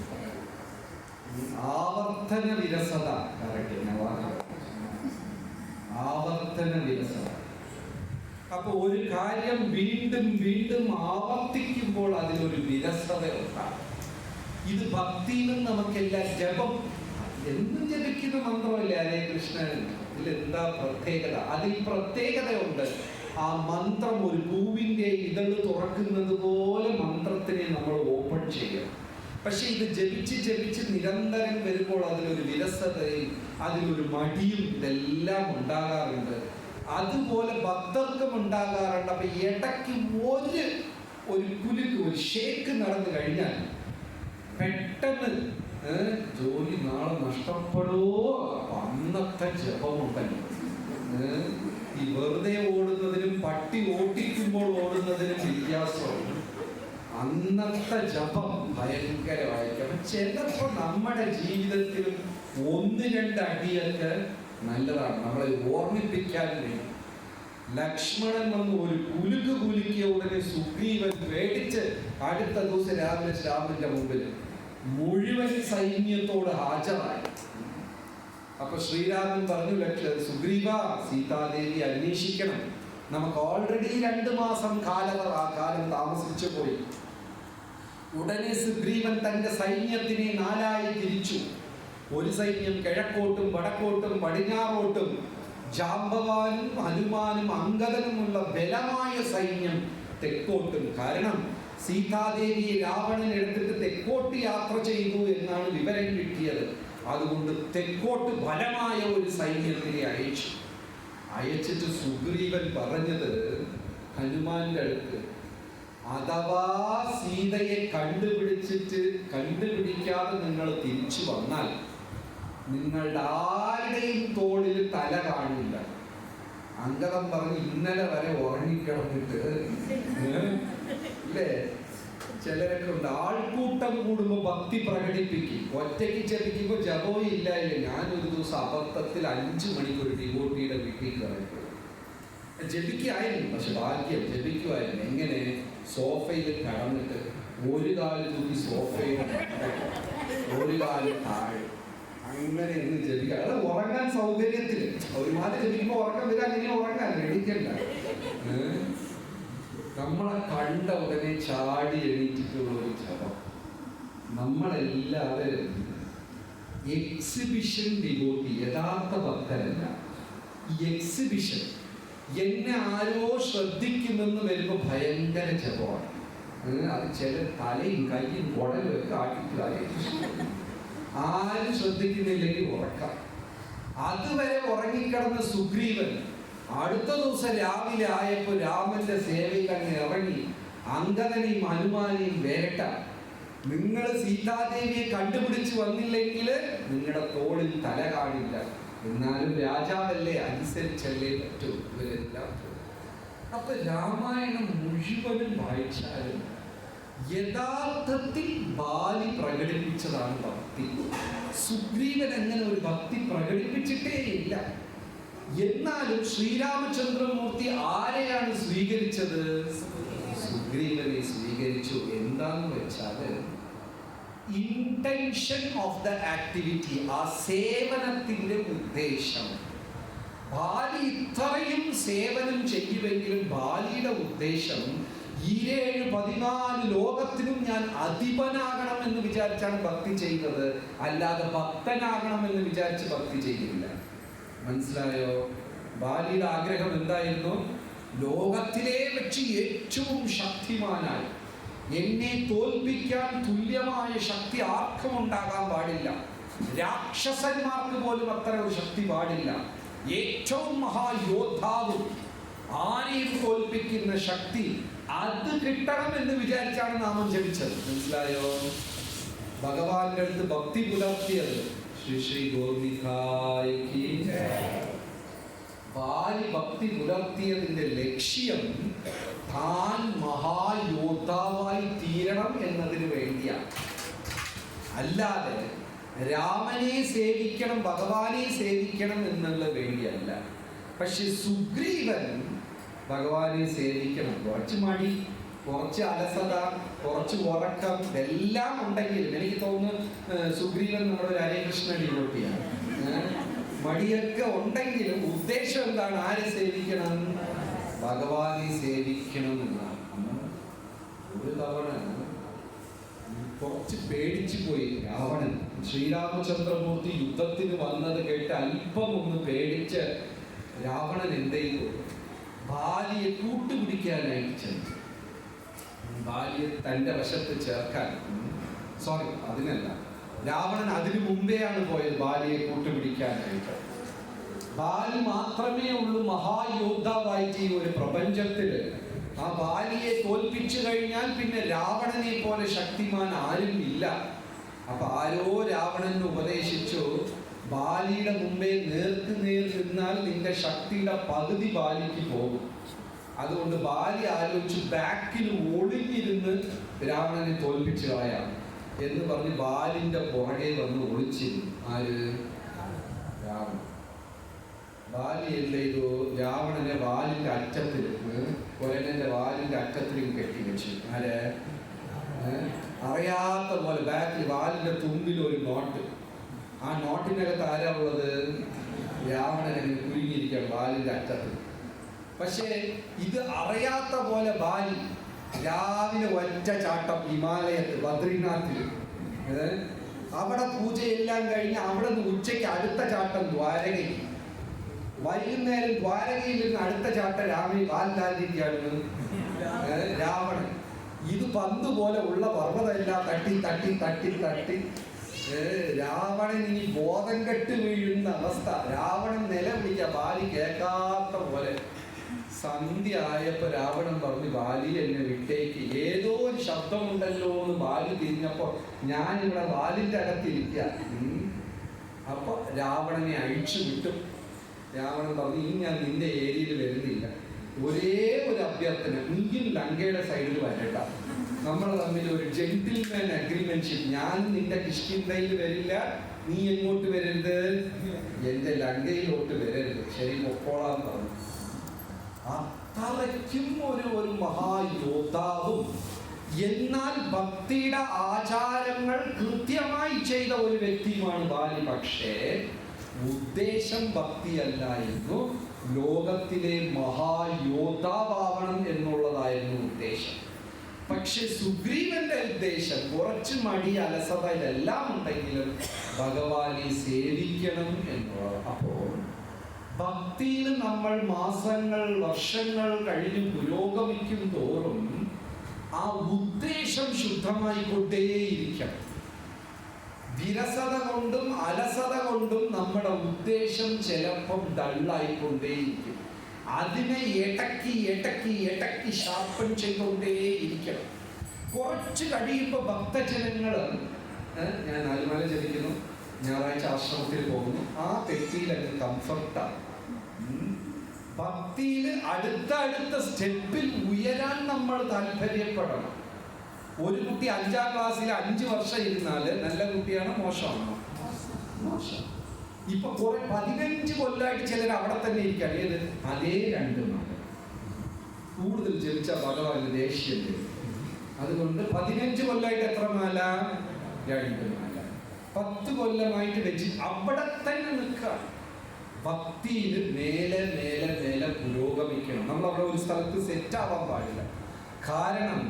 ആവർത്തന വിരസത. ആവർത്തന വിരസത. അപ്പൊ ഒരു കാര്യം വീണ്ടും ആവർത്തിക്കുമ്പോൾ അതിലൊരു വിരസത ഉണ്ടാകും. ഇത് ഭക്തിയിലും നമുക്കെല്ലാം ജപം എന്നും ജപിക്കുന്ന മന്ത്രമല്ലേ ഹരേ കൃഷ്ണൻ. ഇതിലെന്താ പ്രത്യേകത? അതിൽ പ്രത്യേകതയുണ്ട്. ആ മന്ത്രം ഒരു പൂവിന്റെ ഇതള് തുറക്കുന്നത് പോലെ മന്ത്രത്തിനെ നമ്മൾ ഓപ്പൺ ചെയ്യണം. പക്ഷെ ഇത് ജപിച്ച് നിരന്തരം വരുമ്പോൾ അതിലൊരു വിരസതയും അതിലൊരു മടിയും ഇതെല്ലാം ഉണ്ടാകാറുണ്ട്. അതുപോലെ ഭക്തർക്കും ഉണ്ടാകാറുണ്ട്. അപ്പൊ ഇടയ്ക്ക് ഒരു കുലുക്ക്, ഒരു ഷേക്ക് നടന്നു കഴിഞ്ഞാൽ പെട്ടെന്ന് ജോലി നാളെ നഷ്ടപ്പെടുമോ? അന്നത്തെ ജപമുണ്ടല്ലോ. ഈ വെറുതെ ഓടുന്നതിനും പട്ടി ഓട്ടിക്കുമ്പോൾ ഓടുന്നതിനും വ്യത്യാസമുണ്ട്. അന്നത്തെ ജപം ഭയങ്കരമായിരിക്കും. ചിലപ്പോൾ നമ്മുടെ ജീവിതത്തിലും 1-2 അടിയൊക്കെ നല്ലതാണ്, നമ്മളെ ഓർമ്മിപ്പിക്കാൻ വേണ്ടി. ലക്ഷ്മണൻ വന്ന് ഒരു കുലുക്കിയ ഉടനെ സുഗ്രീവൻ പേടിച്ച് അടുത്ത ദിവസം രാവിലെ രാമന്റെ മുമ്പിൽ മുഴുവൻ സൈന്യത്തോട് ഹാജരായി. അപ്പൊ ശ്രീരാമൻ പറഞ്ഞു, സുഗ്രീവ, സീതാദേവി അന്വേഷിക്കണം. നമുക്ക് ഓൾറെഡി 2 മാസം കാലം താമസിച്ചു പോയി. ഉടനെ സുഗ്രീവൻ തന്റെ സൈന്യത്തിനെ 4ആയി തിരിച്ചു. ഒരു സൈന്യം കിഴക്കോട്ടും വടക്കോട്ടും പടിഞ്ഞാറോട്ടും, ജാംബവാനും ഹനുമാനും അങ്കദനുമുള്ള ബലമായ സൈന്യം തെക്കോട്ടും. കാരണം സീതാദേവിയെ രാവണൻ എടുത്തിട്ട് തെക്കോട്ട് യാത്ര ചെയ്തു എന്നാണ് വിവരം കിട്ടിയത്. അതുകൊണ്ട് തെക്കോട്ട് ബലമായ ഒരു സൈന്യത്തിനെ അയച്ചിട്ട് സുഗ്രീവൻ പറഞ്ഞത് ഹനുമാന്റെ അടുത്ത്, അഥവാ സീതയെ കണ്ടുപിടിക്കാതെ നിങ്ങൾ തിരിച്ചു വന്നാൽ നിങ്ങളുടെ ആരുടെയും തോളിൽ തല കാണില്ല. അങ്കദൻ പറഞ്ഞു, ഇന്നലെ വരെ ഉറങ്ങിക്കിടന്നിട്ട് അല്ലേ. ചിലരൊക്കെ ഉണ്ട്, ആൾക്കൂട്ടം കൂടുമ്പോൾ ഭക്തി പ്രകടിപ്പിക്കും, ഒറ്റയ്ക്ക് ജപിക്കുമ്പോൾ ജപവും ഇല്ല. ഞാനൊരു ദിവസം അബദ്ധത്തിൽ 5 മണിക്ക് ഒരു ഡിവോട്ടിയുടെ വീട്ടിൽ കയറിപ്പോയി. ജപിക്കായിരുന്നു, പക്ഷെ ഭാഗ്യം ജപിക്കുമായിരുന്നു. എങ്ങനെ? സോഫയിൽ കടന്നിട്ട് ഒരു കാല് തൂക്കി സോഫയിൽ, ഒരു കാല് താഴെ, അങ്ങനെ ഇന്ന് ജപിക്കുക. അത് ഉറങ്ങാൻ സൗകര്യത്തിൽ ഒരുമാതിരി ജപിക്കുമ്പോൾ ഉറക്കം വരാൻ, ഇങ്ങനെ ഉറങ്ങാൻ എണീക്കണ്ട. നമ്മളെ കണ്ട ഉടനെ ചാടി എണീറ്റിട്ടുള്ള ഒരു ജപം. നമ്മളെല്ലാവരും എക്സിബിഷൻ ഡിവോട്ടി, യഥാർത്ഥ ഭക്തരല്ല. ഈ എക്സിബിഷൻ, എന്നെ ആരോ ശ്രദ്ധിക്കുമെന്ന് വരുമ്പോൾ ഭയങ്കര ജപമാണ്. അത് ചില തലയും കയ്യും കുടലും ഒക്കെ ആക്കിയിട്ട് ആരും ശ്രദ്ധിക്കുന്നില്ലെങ്കിൽ ഉറക്കാം. അതുവരെ ഉറങ്ങിക്കിടന്ന സുഗ്രീവൻ അടുത്ത ദിവസം രാവിലെ ആയപ്പോൾ രാമന്റെ സേവയിൽ അങ്ങ് ഇറങ്ങി അങ്കദനെയും ഹനുമാനെയും വേരട്ട. നിങ്ങൾ സീതാദേവിയെ കണ്ടുപിടിച്ച് വന്നില്ലെങ്കിൽ നിങ്ങളുടെ തോളിൽ തല കാണില്ല. എന്നാലും രാജാവല്ലേ, അനുസരിച്ചല്ലേ പറ്റൂ. ഇവരെല്ലാം അപ്പൊ രാമായണം മുഴുവനും വായിച്ചാലും യഥാർത്ഥത്തിൽ ബാലി പ്രകടിപ്പിച്ചതാണ് ഭക്തി. സുഗ്രീവൻ അങ്ങനെ ഒരു ഭക്തി പ്രകടിപ്പിച്ചിട്ടേ ഇല്ല. എന്നാലും ശ്രീരാമചന്ദ്രമൂർത്തി ആരെയാണ് സ്വീകരിച്ചത്? സുഗ്രീവനെ സ്വീകരിച്ചു. എന്താന്ന് വെച്ചാല് ഇന്റൻഷൻ ഓഫ് ദ ആക്ടിവിറ്റി, ആ സേവനത്തിന്റെ ഉദ്ദേശം. ബാലി ഇത്രയും സേവനം ചെയ്യുമെങ്കിലും ബാലിയുടെ ഉദ്ദേശം 14 ലോകത്തിനും ഞാൻ അധിപനാകണം എന്ന് വിചാരിച്ചാണ് ഭക്തി ചെയ്യുന്നത്, അല്ലാതെ ഭക്തനാകണം എന്ന് വിചാരിച്ച് ഭക്തി ചെയ്യുന്നില്ല. മനസ്സിലായോ? ബാലിയുടെ ആഗ്രഹം എന്തായിരുന്നു? ലോകത്തിലെ വെച്ച് ഏറ്റവും ശക്തിമാനായി, എന്നെ തോൽപ്പിക്കാൻ തുല്യമായ ശക്തി ആർക്കും ഉണ്ടാകാൻ പാടില്ല. രാക്ഷസന്മാർക്ക് പോലും അത്ര ഒരു ശക്തി പാടില്ല. ഏറ്റവും മഹായോദ്ധാവും ആരെയും തോൽപ്പിക്കുന്ന ശക്തി, അത് കിട്ടണം എന്ന് വിചാരിച്ചാണ് നാമം ജപിച്ചത്. മനസ്സിലായോ? ഭഗവാന്റെ അടുത്ത് ഭക്തി പുലർത്തിയത് ശ്രീ ശ്രീ ഗോവിന്ദായി. ബാലി ഭക്തി പുലർത്തിയതിന്റെ ലക്ഷ്യം താൻ മഹായോദ്ധാവായി തീരണം എന്നതിന് വേണ്ടിയാണ്. അല്ലാതെ രാമനെ സേവിക്കണം, ഭഗവാനെ സേവിക്കണം എന്നുള്ള വേണ്ടിയല്ല. പക്ഷെ സുഗ്രീവൻ ഭഗവാനെ സേവിക്കണം. കുറച്ച് മടി, കുറച്ച് അലസത, കുറച്ച് ഉറക്കം എല്ലാം ഉണ്ടെങ്കിലും എനിക്ക് തോന്നുന്നു സുഗ്രീവൻ നമ്മുടെ ഒരു ഹരേ കൃഷ്ണ ഡിവോട്ടിയാണ്. മടിയൊക്കെ ഉണ്ടെങ്കിലും ഉദ്ദേശം എന്താണ്? ആരെ സേവിക്കണം? ഭഗവാനെ സേവിക്കണം എന്നാണ്. ഒരു തവണ കുറച്ച് പേടിച്ചു പോയി രാവണൻ. ശ്രീരാമചന്ദ്രമൂർത്തി യുദ്ധത്തിന് വന്നത് കേട്ട് അല്പം ഒന്ന് പേടിച്ച് രാവണൻ എന്ത് ചെയ്തു? ബാലിയെ കൂട്ടുപിടിക്കാനായിട്ട് ചെന്നു. ബാലിയെ തൻ്റെ വശത്ത് ചേർക്കാൻ, അതിനല്ല, രാവണൻ അതിനു മുമ്പെയാണ് പോയത് ബാലിയെ കൂട്ടുപിടിക്കാനായിട്ട്. ബാലി മാത്രമേ ഉള്ളൂ മഹായോദ്ധാവായിട്ട് ഈ ഒരു പ്രപഞ്ചത്തില്. ആ ബാലിയെ തോൽപ്പിച്ചു കഴിഞ്ഞാൽ പിന്നെ രാവണനെ പോലെ ശക്തിമാൻ ആരും ഇല്ല. അപ്പൊ ആരോ രാവണന് ഉപദേശിച്ചു, ബാലിയുടെ മുമ്പേ നേർക്ക് നേർ നിന്നാൽ നിന്റെ ശക്തിയുടെ പകുതി ബാലിക്ക് പോകും. അതുകൊണ്ട് ബാലി ആലോചിച്ച് ബാക്കിൽ ഒളിഞ്ഞിരുന്ന് രാവണനെ തോൽപ്പിച്ചു കളയാം എന്ന് പറഞ്ഞ് ബാലിന്റെ പുറകെ വന്ന് ഒളിച്ചിരുന്നു. ആര്? രാവണൻ. ബാലി എന്ത് ചെയ്തു? രാവണനെ വാലിന്റെ അറ്റത്തിൽ, കൊരങ്ങന്റെ വാലിന്റെ അറ്റത്തിലും കെട്ടിവെച്ചു. ആര്? അറിയാത്ത പോലെ ബാക്കിൽ വാലിന്റെ തുമ്പിൽ ഒരു നോട്ട്. ആ നോട്ടിനകത്ത് ആരാ ഉള്ളത്? രാവണനെ കുരുങ്ങിയിരിക്കുകയാണ് വാലിന്റെ അറ്റത്ത്. പക്ഷേ ഇത് അറിയാത്ത പോലെ ബാലി രാവിലെ ഒറ്റ ചാട്ടം ഹിമാലയത്തിൽ ബദ്രിനാഥിൽ, അവിടെ പൂജയെല്ലാം കഴിഞ്ഞ് അവിടെ നിന്ന് ഉച്ചയ്ക്ക് അടുത്ത ചാട്ടം ദ്വാരകയ്ക്ക്, വൈകുന്നേരം ദ്വാരകയിൽ നിന്ന് അടുത്ത ചാട്ടം വാൽദാരിക്കാണ് രാവണൻ. ഇത് പന്ത് പോലെ ഉള്ള പർവ്വതമെല്ലാം തട്ടി തട്ടി തട്ടി തട്ടി രാവണൻ ഇനി ബോധം കെട്ട് വീഴുന്ന അവസ്ഥ. രാവണൻ നിലവിളിക്ക, ബാലി കേൾക്കാത്ത പോലെ. സന്ധ്യ ആയപ്പോ രാവണൻ പറഞ്ഞു, ബാലി എന്നെ വിട്ടേക്ക്, ഏതോ ഒരു ശബ്ദമുണ്ടല്ലോ എന്ന് ബാലി തിരിഞ്ഞപ്പോ ഞാനിവിടെ വാലിന്റെ അകത്തിരിക്കുക. അപ്പൊ രാവണനെ അഴിച്ചു വിട്ടു. രാവണൻ പറഞ്ഞു, ഇനി ഞാൻ നിന്റെ ഏരിയയിൽ വരുന്നില്ല, ഒരേ ഒരു അഭ്യർത്ഥന, നീയും ലങ്കയുടെ സൈഡിൽ വരണ്ട, നമ്മൾ തമ്മിൽ ഒരു ജെന്റിൽമാൻ അഗ്രിമെന്റ്ഷിപ്പ്. ഞാൻ നിന്റെ കിഷ്കിന്ധയിൽ വരില്ല, നീ എങ്ങോട്ട് വരരുത്, എന്റെ ലങ്കയിലോട്ട് വരരുത്. ശരി, പൊക്കോളാൻ പറഞ്ഞു. അത്രയ്ക്കും ഒരു മഹായോദ്ധാവും എന്നാൽ ഭക്തിയുടെ ആചാരങ്ങൾ കൃത്യമായി ചെയ്ത ഒരു വ്യക്തിയുമാണ് ബാലി. പക്ഷേ ഉദ്ദേശം ഭക്തിയല്ലായിരുന്നു, ലോകത്തിലെ മഹായോദ്ധാവാവണം എന്നുള്ളതായിരുന്നു ഉദ്ദേശം. പക്ഷെ സുഗ്രീവന്റെ ഉദ്ദേശം കുറച്ച് മടി, അലസത ഇതെല്ലാം ഉണ്ടെങ്കിലും ഭഗവാനെ സേവിക്കണം എന്നുള്ളത്. അപ്പോൾ ഭക്തിയിൽ നമ്മൾ മാസങ്ങൾ വർഷങ്ങൾ കഴിഞ്ഞ് പുരോഗമിക്കും തോറും ആ ഉദ്ദേശം ശുദ്ധമായിക്കൊണ്ടേയിരിക്കണം. വിരസത കൊണ്ടും അലസത കൊണ്ടും നമ്മുടെ ഉദ്ദേശം ചിലപ്പം ഡള്ളായിക്കൊണ്ടേയിരിക്കും. അതിനെ ഇടക്കി ഷാർപ്പൺ ചെയ്തുകൊണ്ടേയിരിക്കണം. കുറച്ച് കഴിയുമ്പോൾ ഭക്തജനങ്ങൾ, ഞാൻ ആലുമല ജനിക്കുന്നു, ഞായറാഴ്ച ആശ്രമത്തിൽ പോകുന്നു, ആ വ്യക്തിയിലൊക്കെ കംഫർട്ടാണ്. ഭക്തിയിൽ അടുത്ത സ്റ്റെപ്പിൽ ഉയരാൻ നമ്മൾ താല്പര്യപ്പെടണം. ഒരു കുട്ടി 5ാം ക്ലാസ്സിൽ 5 വർഷം ഇരുന്നാല് നല്ല കുട്ടിയാണോ മോശമാണോ? മോശം. ഇപ്പൊ കുറെ 15 കൊല്ലമായിട്ട് ചിലർ അവിടെ തന്നെ ഇരിക്കുകയാണ്. ഏത്? അതേ 2 മകൾ. കൂടുതൽ ജനിച്ച ഭഗവാന് ദേഷ്യം വരും. അതുകൊണ്ട് 15 കൊല്ലമായിട്ട് എത്ര മാല? 2 മാല. 10 കൊല്ലമായിട്ട് വെച്ച് അവിടെ തന്നെ നിൽക്കുക. ഭക്തിയിൽ മേലെ മേലെ മേലെ പുരോഗമിക്കണം. നമ്മൾ അവിടെ ഒരു സ്ഥലത്ത് സെറ്റാവാൻ പാടില്ല. കാരണം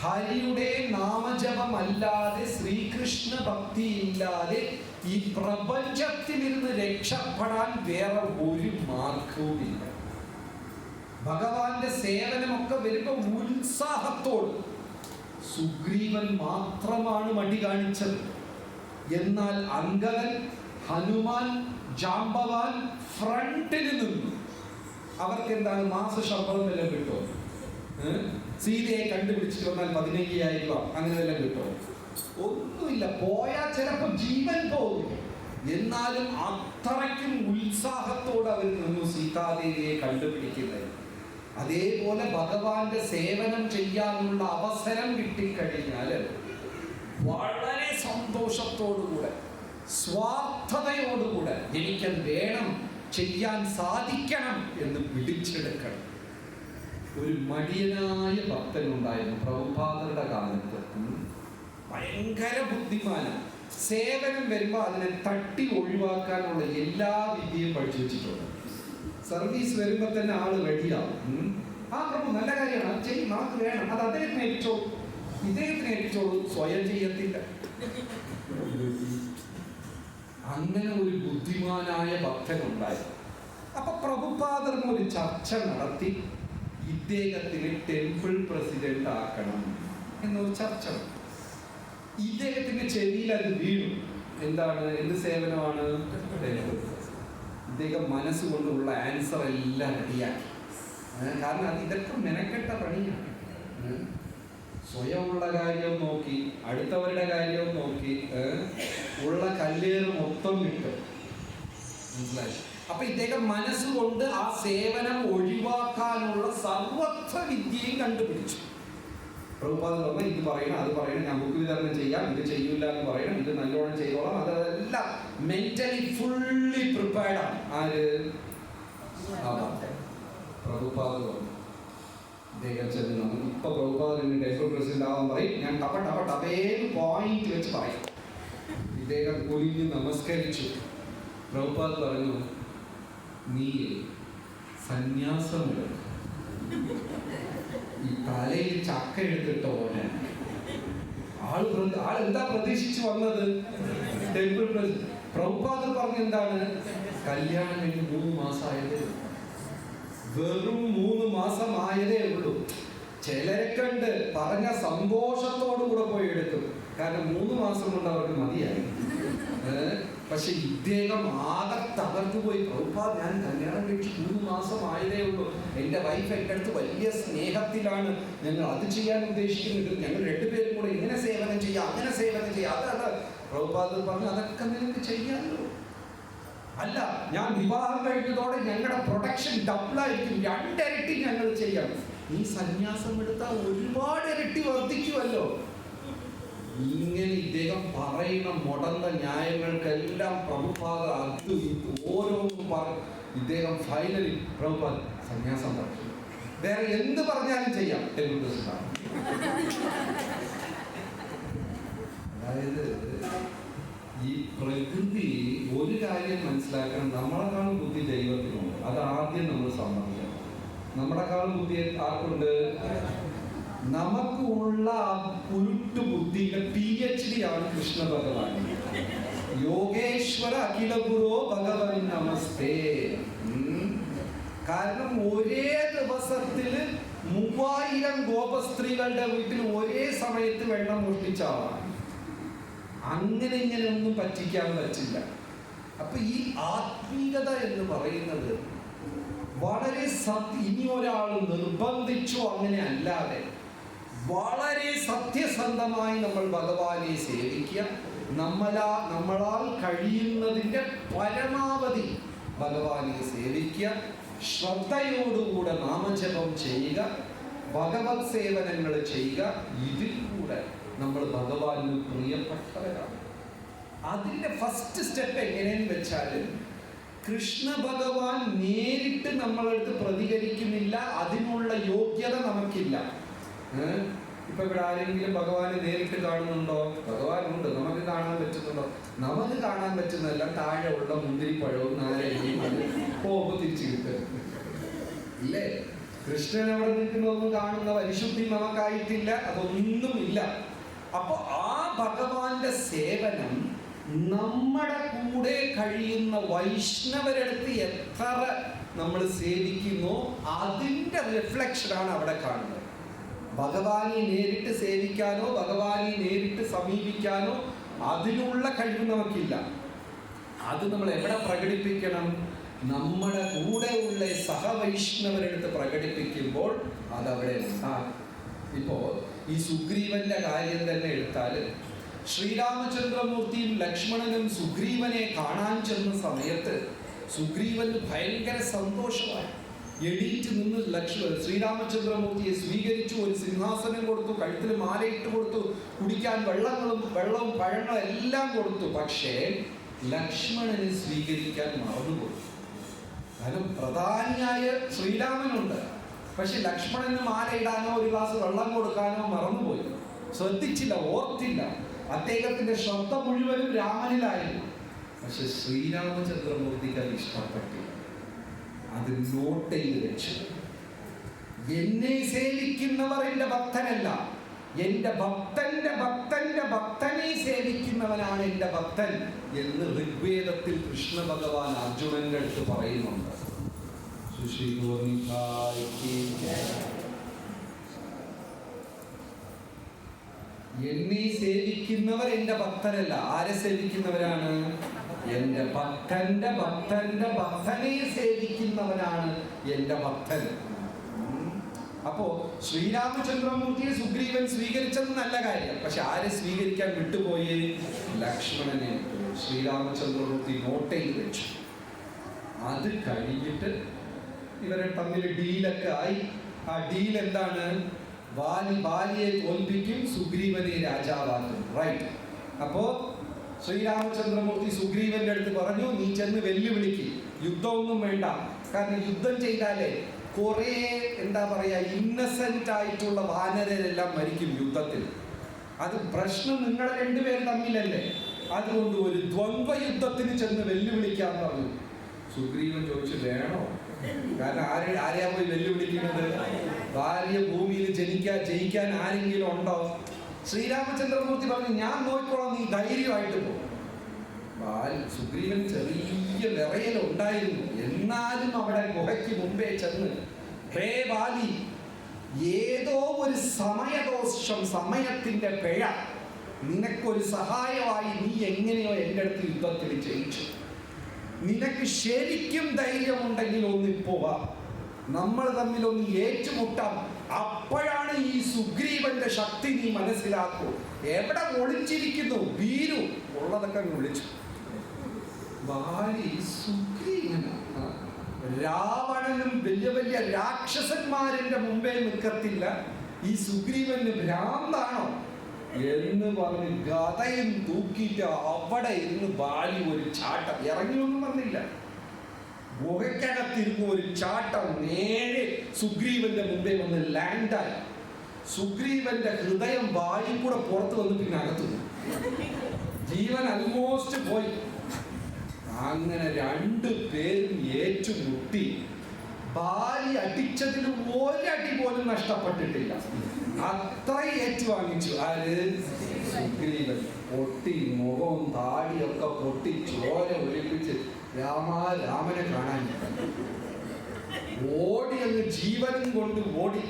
ഹരിയുടെ നാമജപം അല്ലാതെ, ശ്രീകൃഷ്ണ ഭക്തി ഇല്ലാതെ ഈ പ്രപഞ്ചത്തിലിരുന്ന് രക്ഷപ്പെടാൻ വേറെ ഒരു മാർഗവുമില്ല. ഭഗവാന്റെ സേവനമൊക്കെ വരുമ്പോ ഉത്സാഹത്തോട്. സുഗ്രീവൻ മാത്രമാണ് മടി കാണിച്ചത്. എന്നാൽ അംഗദൻ, ഹനുമാൻ, ജാംബവാൻ ഫ്രണ്ടിൽ നിന്നു. അവർക്ക് എന്താണ് മാസശമ്പളം എല്ലാം കിട്ടുമോ? സീതയെ കണ്ടുപിടിച്ചിട്ട് വന്നാൽ 15,000 രൂപ അങ്ങനെ എല്ലാം കിട്ടുമോ? ഒന്നുമില്ല. പോയാൽ ചിലപ്പോൾ ജീവൻ പോകും. എന്നാലും അത്രയ്ക്കും ഉത്സാഹത്തോടെ അവർ നിന്നു സീതാദേവിയെ കണ്ടുപിടിക്കുന്നത്. അതേപോലെ ഭഗവാന്റെ സേവനം ചെയ്യാനുള്ള അവസരം കിട്ടിക്കഴിഞ്ഞാൽ വളരെ സന്തോഷത്തോടുകൂടെ, സ്വാർത്ഥതയോടുകൂടെ എനിക്കത് വേണം, ചെയ്യാൻ സാധിക്കണം എന്ന് പിടിച്ചെടുക്കണം. ഒരു മടിയനായ ഭക്തനുണ്ടായിരുന്നു പ്രഭുപാദരുടെ കാലത്ത്. ഭയങ്കര ബുദ്ധിമാനാണ്. സേവനം വരുമ്പോൾ അതിനെ തട്ടി ഒഴിവാക്കാനുള്ള എല്ലാ വിദ്യയും പഠിച്ചു വെച്ചിട്ടുണ്ട്. സർവീസ് വരുമ്പോൾ തന്നെ ആള് റെഡിയാവും. ആ പ്രഭു നല്ല കാര്യമാണ്, അത് ചെയ്യും, നമുക്ക് വേണം, അത് അദ്ദേഹത്തിന് ഏൽപ്പിച്ചോളൂ, ഇദ്ദേഹത്തിന് ഏൽപ്പിച്ചോളൂ, സ്വയം ചെയ്യത്തില്ല. അങ്ങനെ ഒരു ബുദ്ധിമാനായ ഭക്തനുണ്ടായി. അപ്പൊ പ്രഭുപാദർ ഒരു ചർച്ച നടത്തി, ഇദ്ദേഹത്തിന് ടെമ്പിൾ പ്രസിഡന്റ് ആക്കണം എന്നൊരു ചർച്ച. ഇദ്ദേഹത്തിന്റെ ചെവിയിൽ അത് വീണു. എന്താണ്? എന്ത് സേവനമാണ്? ഇദ്ദേഹം മനസ്സുകൊണ്ടുള്ള ആൻസർ എല്ലാം റെഡിയാക്കി. കാരണം അത് ഇതൊക്കെ മെനക്കെട്ട പണിയാണ്. സ്വയമുള്ള കാര്യം നോക്കി, അടുത്തവരുടെ കാര്യവും നോക്കി, ഉള്ള കല്ലേറ് മൊത്തം കിട്ടും. മനസ്സിലായി? അപ്പൊ ഇദ്ദേഹം മനസ്സുകൊണ്ട് ആ സേവനം ഒഴിവാക്കാനുള്ള സർവത്ര വിദ്യയും കണ്ടുപിടിച്ചു. പ്രഭുപാദ പറഞ്ഞാൽ ഇത് പറയണം, അത് പറയണം, ഞാൻ ബുക്ക് വിതരണം ചെയ്യാം, ഇത് ചെയ്യൂല എന്ന് പറയണം, ഇത് നല്ലോണം ചെയ്തോളാം. അതെല്ലാം മെന്റലി ഫുള്ളി പ്രിപ്പയർഡ് ആണ്. ആര്? പ്രഭുപാദ പറഞ്ഞു. ഇദ്ദേഹം ചെന്ന് ഇപ്പൊ പ്രഭുപാദന് ടെമ്പിൾ പ്രസിഡന്റ് ആവാൻ പറയും, ഞാൻ ടപ്പേന്ന് പോയിന്റ് വെച്ച് പറയും. ഇദ്ദേഹം കുനിഞ്ഞ് നമസ്കരിച്ചു. പ്രഭുപാദ പറഞ്ഞു, നീ സന്യാസമുണ്ട്, ഈ തലയിൽ ചക്ക എടുത്തിട്ടോ. ആളെന്താ പ്രതീക്ഷിച്ചു വന്നത്? Temple president. പ്രഭുപാദ പറഞ്ഞ എന്താണ്? കല്യാണം കഴിഞ്ഞ് 3 മാസമായതേ ഉള്ളൂ. വെറും 3 മാസം ആയതേ ഉള്ളൂ. ചിലരെ കണ്ട് പറഞ്ഞ സന്തോഷത്തോടു കൂടെ പോയി എടുക്കും. കാരണം 3 മാസം കൊണ്ട് അവർക്ക് മതിയായി. പക്ഷെ ഇദ്ദേഹം ആകെ തകർത്തു പോയി. പ്രഭുപാദ്, ഞാൻ കല്യാണം കഴിച്ച് 3 മാസം ആയതേ ഉള്ളൂ. എൻ്റെ വൈഫ് എൻ്റെ അടുത്ത് വലിയ സ്നേഹത്തിലാണ്, ഞങ്ങൾ അത് ചെയ്യാൻ ഉദ്ദേശിക്കുന്നുണ്ട്, ഞങ്ങൾ 2 പേരും കൂടെ ഇങ്ങനെ സേവനം ചെയ്യാം, അങ്ങനെ സേവനം ചെയ്യാം. അതാണ് പ്രഭുപാദ് പറഞ്ഞു, അതൊക്കെ നിനക്ക് ചെയ്യാമല്ലോ. അല്ല, ഞാൻ വിവാഹം കഴിഞ്ഞതോടെ ഞങ്ങളുടെ പ്രൊഡക്ഷൻ ഡബിളായിരിക്കും, 2 ഇരട്ടി ഞങ്ങൾ ചെയ്യാം. നീ സന്യാസം എടുത്താൽ ഒരുപാട് ഇരട്ടി വർദ്ധിക്കുമല്ലോ. ഇങ്ങനെ ഇദ്ദേഹം പറയുന്ന മുടന്ന ന്യായങ്ങൾക്കെല്ലാം പ്രഭുപാദ അത് ഓരോന്നും പറഞ്ഞു. ഇദ്ദേഹം ഫൈനലി പ്രഭുപാദ സന്യാസം പറഞ്ഞു. വേറെ എന്ത് പറഞ്ഞാലും ചെയ്യാം. അതായത് ഈ പ്രകൃതി ഒരു കാര്യം മനസ്സിലാക്കണം, നമ്മളെക്കാളും ബുദ്ധി ദൈവത്തിനുണ്ട്. അത് ആദ്യം നമ്മൾ സമ്മതിക്കണം. നമ്മളെക്കാളും ബുദ്ധി ആർക്കുണ്ട്? നമുക്കുള്ള കുരുട്ടു ബുദ്ധിയുടെ PhD ആണ് കൃഷ്ണ ഭഗവാൻ. യോഗേശ്വര അഖില ഗുരോ ഭഗവൻ നമസ്തേ. കാരണം ഒരേ ദിവസത്തിൽ 3000 ഗോപസ്ത്രീകളുടെ വീട്ടിൽ ഒരേ സമയത്ത് വെള്ളം മോഷ്ടിച്ചാവാം. അങ്ങനെ ഇങ്ങനെ ഒന്നും പറ്റിക്കാൻ പറ്റില്ല. അപ്പൊ ഈ ആത്മീയത എന്ന് പറയുന്നത് വളരെ ഇനി ഒരാൾ നിർബന്ധിച്ചോ അങ്ങനെ അല്ലാതെ വളരെ സത്യസന്ധമായി നമ്മൾ ഭഗവാനെ സേവിക്കുക. നമ്മളാൽ കഴിയുന്നതിൻ്റെ പരമാവധി ഭഗവാനെ സേവിക്കുക. ശ്രദ്ധയോടുകൂടെ നാമജപം ചെയ്യുക, ഭഗവത് സേവനങ്ങൾ ചെയ്യുക. ഇതിൽ കൂടെ നമ്മൾ ഭഗവാന് പ്രിയപ്പെട്ടവരാണ്. അതിൻ്റെ ഫസ്റ്റ് സ്റ്റെപ്പ് എങ്ങനെയെന്ന് വെച്ചാൽ, കൃഷ്ണ ഭഗവാൻ നേരിട്ട് നമ്മളടുത്ത് പ്രതികരിക്കുന്നില്ല, അതിനുള്ള യോഗ്യത നമുക്കില്ല. ഇപ്പൊ ഇവിടെ ആരെങ്കിലും ഭഗവാനെ നേരിട്ട് കാണുന്നുണ്ടോ? ഭഗവാനുണ്ട്, നമുക്ക് കാണാൻ പറ്റുന്നുണ്ടോ? നമുക്ക് കാണാൻ പറ്റുന്നതല്ല താഴെ ഉള്ള മുന്തിരിപ്പഴവും നാരങ്ങയും അത് പോകുമ്പോൾ തിരിച്ചു കിട്ടുക ഇല്ലേ? കൃഷ്ണൻ അവിടെ നിൽക്കുന്നതൊന്നും കാണുന്ന പരിശുദ്ധി നമുക്കായിട്ടില്ല, അതൊന്നും ഇല്ല. അപ്പൊ ആ ഭഗവാന്റെ സേവനം നമ്മുടെ കൂടെ കഴിയുന്ന വൈഷ്ണവരെടുത്ത് എത്ര നമ്മൾ സേവിക്കുന്നോ അതിൻ്റെ റിഫ്ലക്ഷനാണ് അവിടെ കാണുന്നത്. ഭഗവാനെ നേരിട്ട് സേവിക്കാനോ ഭഗവാനെ നേരിട്ട് സമീപിക്കാനോ അതിനുള്ള കഴിവ് നമുക്കില്ല. അത് നമ്മൾ എവിടെ പ്രകടിപ്പിക്കണം? നമ്മുടെ കൂടെയുള്ള സഹവൈഷ്ണവരെടുത്ത് പ്രകടിപ്പിക്കുമ്പോൾ അതവിടെ ഉണ്ടാകും. ഇപ്പോൾ ഈ സുഗ്രീവന്റെ കാര്യം തന്നെ എടുത്താൽ, ശ്രീരാമചന്ദ്രമൂർത്തിയും ലക്ഷ്മണനും സുഗ്രീവനെ കാണാൻ ചെന്ന സമയത്ത് സുഗ്രീവന് ഭയങ്കര സന്തോഷമായി. എണീറ്റ് നിന്ന് ശ്രീരാമചന്ദ്രമൂർത്തിയെ സ്വീകരിച്ചു, ഒരു സിംഹാസനം കൊടുത്തു, കഴുത്തിൽ മാലയിട്ട് കൊടുത്തു, കുടിക്കാൻ വെള്ളവും പഴങ്ങളും എല്ലാം കൊടുത്തു. പക്ഷേ ലക്ഷ്മണനെ സ്വീകരിക്കാൻ മറന്നുപോയി. കാരണം പ്രധാനിയായ ശ്രീരാമനുണ്ട്, പക്ഷെ ലക്ഷ്മണന് മാലയിടാനോ ഒരു ഗ്ലാസ് വെള്ളം കൊടുക്കാനോ മറന്നുപോയി, ശ്രദ്ധിച്ചില്ല, ഓർത്തില്ല. അദ്ദേഹത്തിന്റെ ശ്രദ്ധ മുഴുവനും രാമനിലായിരുന്നു. പക്ഷെ ശ്രീരാമചന്ദ്രമൂർത്തിക്ക് അത് ഇഷ്ടപ്പെട്ടില്ല. അത് നോട്ട് ചെയ്ത് വെച്ചു. എന്നെ സേവിക്കുന്നവർ എൻ്റെ ഭക്തനല്ല, എൻ്റെ ഭക്തന്റെ ഭക്തന്റെ ഭക്തനെ സേവിക്കുന്നവനാണ് എൻ്റെ ഭക്തൻ എന്ന് ഋഗ്വേദത്തിൽ കൃഷ്ണ ഭഗവാൻ അർജുനന്റെ അടുത്ത് പറയുന്നുണ്ട്. എന്നെ സേവിക്കുന്നവർ എൻ്റെ ഭക്തരല്ല. ആരെ സേവിക്കുന്നവരാണ്? എൻ്റെ ഭക്തന്റെ ഭക്തന്റെ ഭക്തനെ സേവിക്കുന്നവനാണ് എൻ്റെ ഭക്തൻ. അപ്പോ ശ്രീരാമചന്ദ്രമൂർത്തിയെ സുഗ്രീവൻ സ്വീകരിച്ചത് നല്ല കാര്യം. പക്ഷെ ആരെ സ്വീകരിക്കാൻ വിട്ടുപോയി? ലക്ഷ്മണനെ. ശ്രീരാമചന്ദ്രമൂർത്തി നോട്ട് ചെയ്ത് വെച്ചു. അത് കഴിഞ്ഞിട്ട് ഇവരെ തമ്മിൽ ഡീലൊക്കെ ആയി. ആ ഡീൽ എന്താണ്? ബാലിയെ തോൽപ്പിക്കും, സുഗ്രീവനെ രാജാവാക്കും. റൈറ്റ്. അപ്പോ ശ്രീരാമചന്ദ്രമൂർത്തി സുഗ്രീവന്റെ അടുത്ത് പറഞ്ഞു, നീ ചെന്ന് വെല്ലുവിളിക്ക്, യുദ്ധമൊന്നും വേണ്ട. കാരണം യുദ്ധം ചെയ്താലേ കുറെ ഇന്നസെന്റ് ആയിട്ടുള്ള വാനരെല്ലാം മരിക്കും യുദ്ധത്തിൽ. അത് പ്രശ്നം നിങ്ങളെ രണ്ടുപേരും തമ്മിലല്ലേ, അതുകൊണ്ട് ഒരു ദ്വന്ദ്വ യുദ്ധത്തിന് ചെന്ന് വെല്ലുവിളിക്കാൻ പറഞ്ഞു. സുഗ്രീവൻ ചോദിച്ചു, വേണോ? കാരണം ആരെയാ പോയി വെല്ലുവിളിക്കുന്നത്? ഭാര്യ ഭൂമിയിൽ ജയിക്കാൻ ആരെങ്കിലും ഉണ്ടോ? ശ്രീരാമചന്ദ്രമൂർത്തി പറഞ്ഞു, ഞാൻ നോക്കിക്കോളാം, നീ ധൈര്യമായിട്ട് പോ. സുഗ്രീവൻ ചെറിയ വിറയലുണ്ടായിരുന്നു. എന്നാലും അവിടെ ഗുഹയ്ക്ക് മുമ്പേ ചെന്ന്, ഹേ ബാലി, ഏതോ ഒരു സമയദോഷം, സമയത്തിന്റെ പിഴ നിനക്കൊരു സഹായമായി നീ എങ്ങനെയോ എൻ്റെ അടുത്ത് യുദ്ധത്തിൽ ജയിച്ചു. നിനക്ക് ശരിക്കും ധൈര്യമുണ്ടെങ്കിൽ ഒന്നിപ്പോവാ, നമ്മൾ തമ്മിൽ ഒന്ന് ഏറ്റുമുട്ടാം. അപ്പോഴാണ് ഈ സുഗ്രീവന്റെ ശക്തി നീ മനസ്സിലാക്കൂ. എവിടെ ഒളിച്ചിരിക്കുന്നു? വീരു ഉള്ളതൊക്കെ വിളിച്ചു. ബാലി സുഗ്രീവനാണ്. രാവണനും വലിയ വലിയ രാക്ഷസന്മാരുടെ മുമ്പേ നിൽക്കത്തില്ല. ഈ സുഗ്രീവന് ഭ്രാന്താണോ എന്ന് പറഞ്ഞ് ഗതയും തൂക്കിയിട്ട് അവിടെ ഇരുന്ന് ബാലി ഒരു ചാട്ടം. ഇറങ്ങിയൊന്നും വന്നില്ല, ഗുഹയ്ക്കകത്തിരുന്ന് ഒരു ചാട്ടം നേരെ സുഗ്രീവന്റെ മുമ്പേ വന്ന് ലാൻഡായി. സുഗ്രീവന്റെ ഹൃദയം വായിൽ കൂടെ പുറത്ത് വന്ന് പിന്നെ അകത്തു. ജീവൻ ആൽമോസ്റ്റ് പോയി. അങ്ങനെ രണ്ടു പേരും ഏറ്റുമുട്ടി. ബാലി അടിച്ചതിന് ഒരടി പോലും നഷ്ടപ്പെട്ടിട്ടില്ല. അത്ര ഏറ്റുവാങ്ങിച്ചു. ആര്? സുഗ്രീവൻ. പൊട്ടി, മുഖവും താടിയൊക്കെ പൊട്ടി, ചോര ഒലിപ്പിച്ച് രാമനെ കാണാൻ. ഓടി അങ്ങ് ജീവനും കൊണ്ട് ഓടി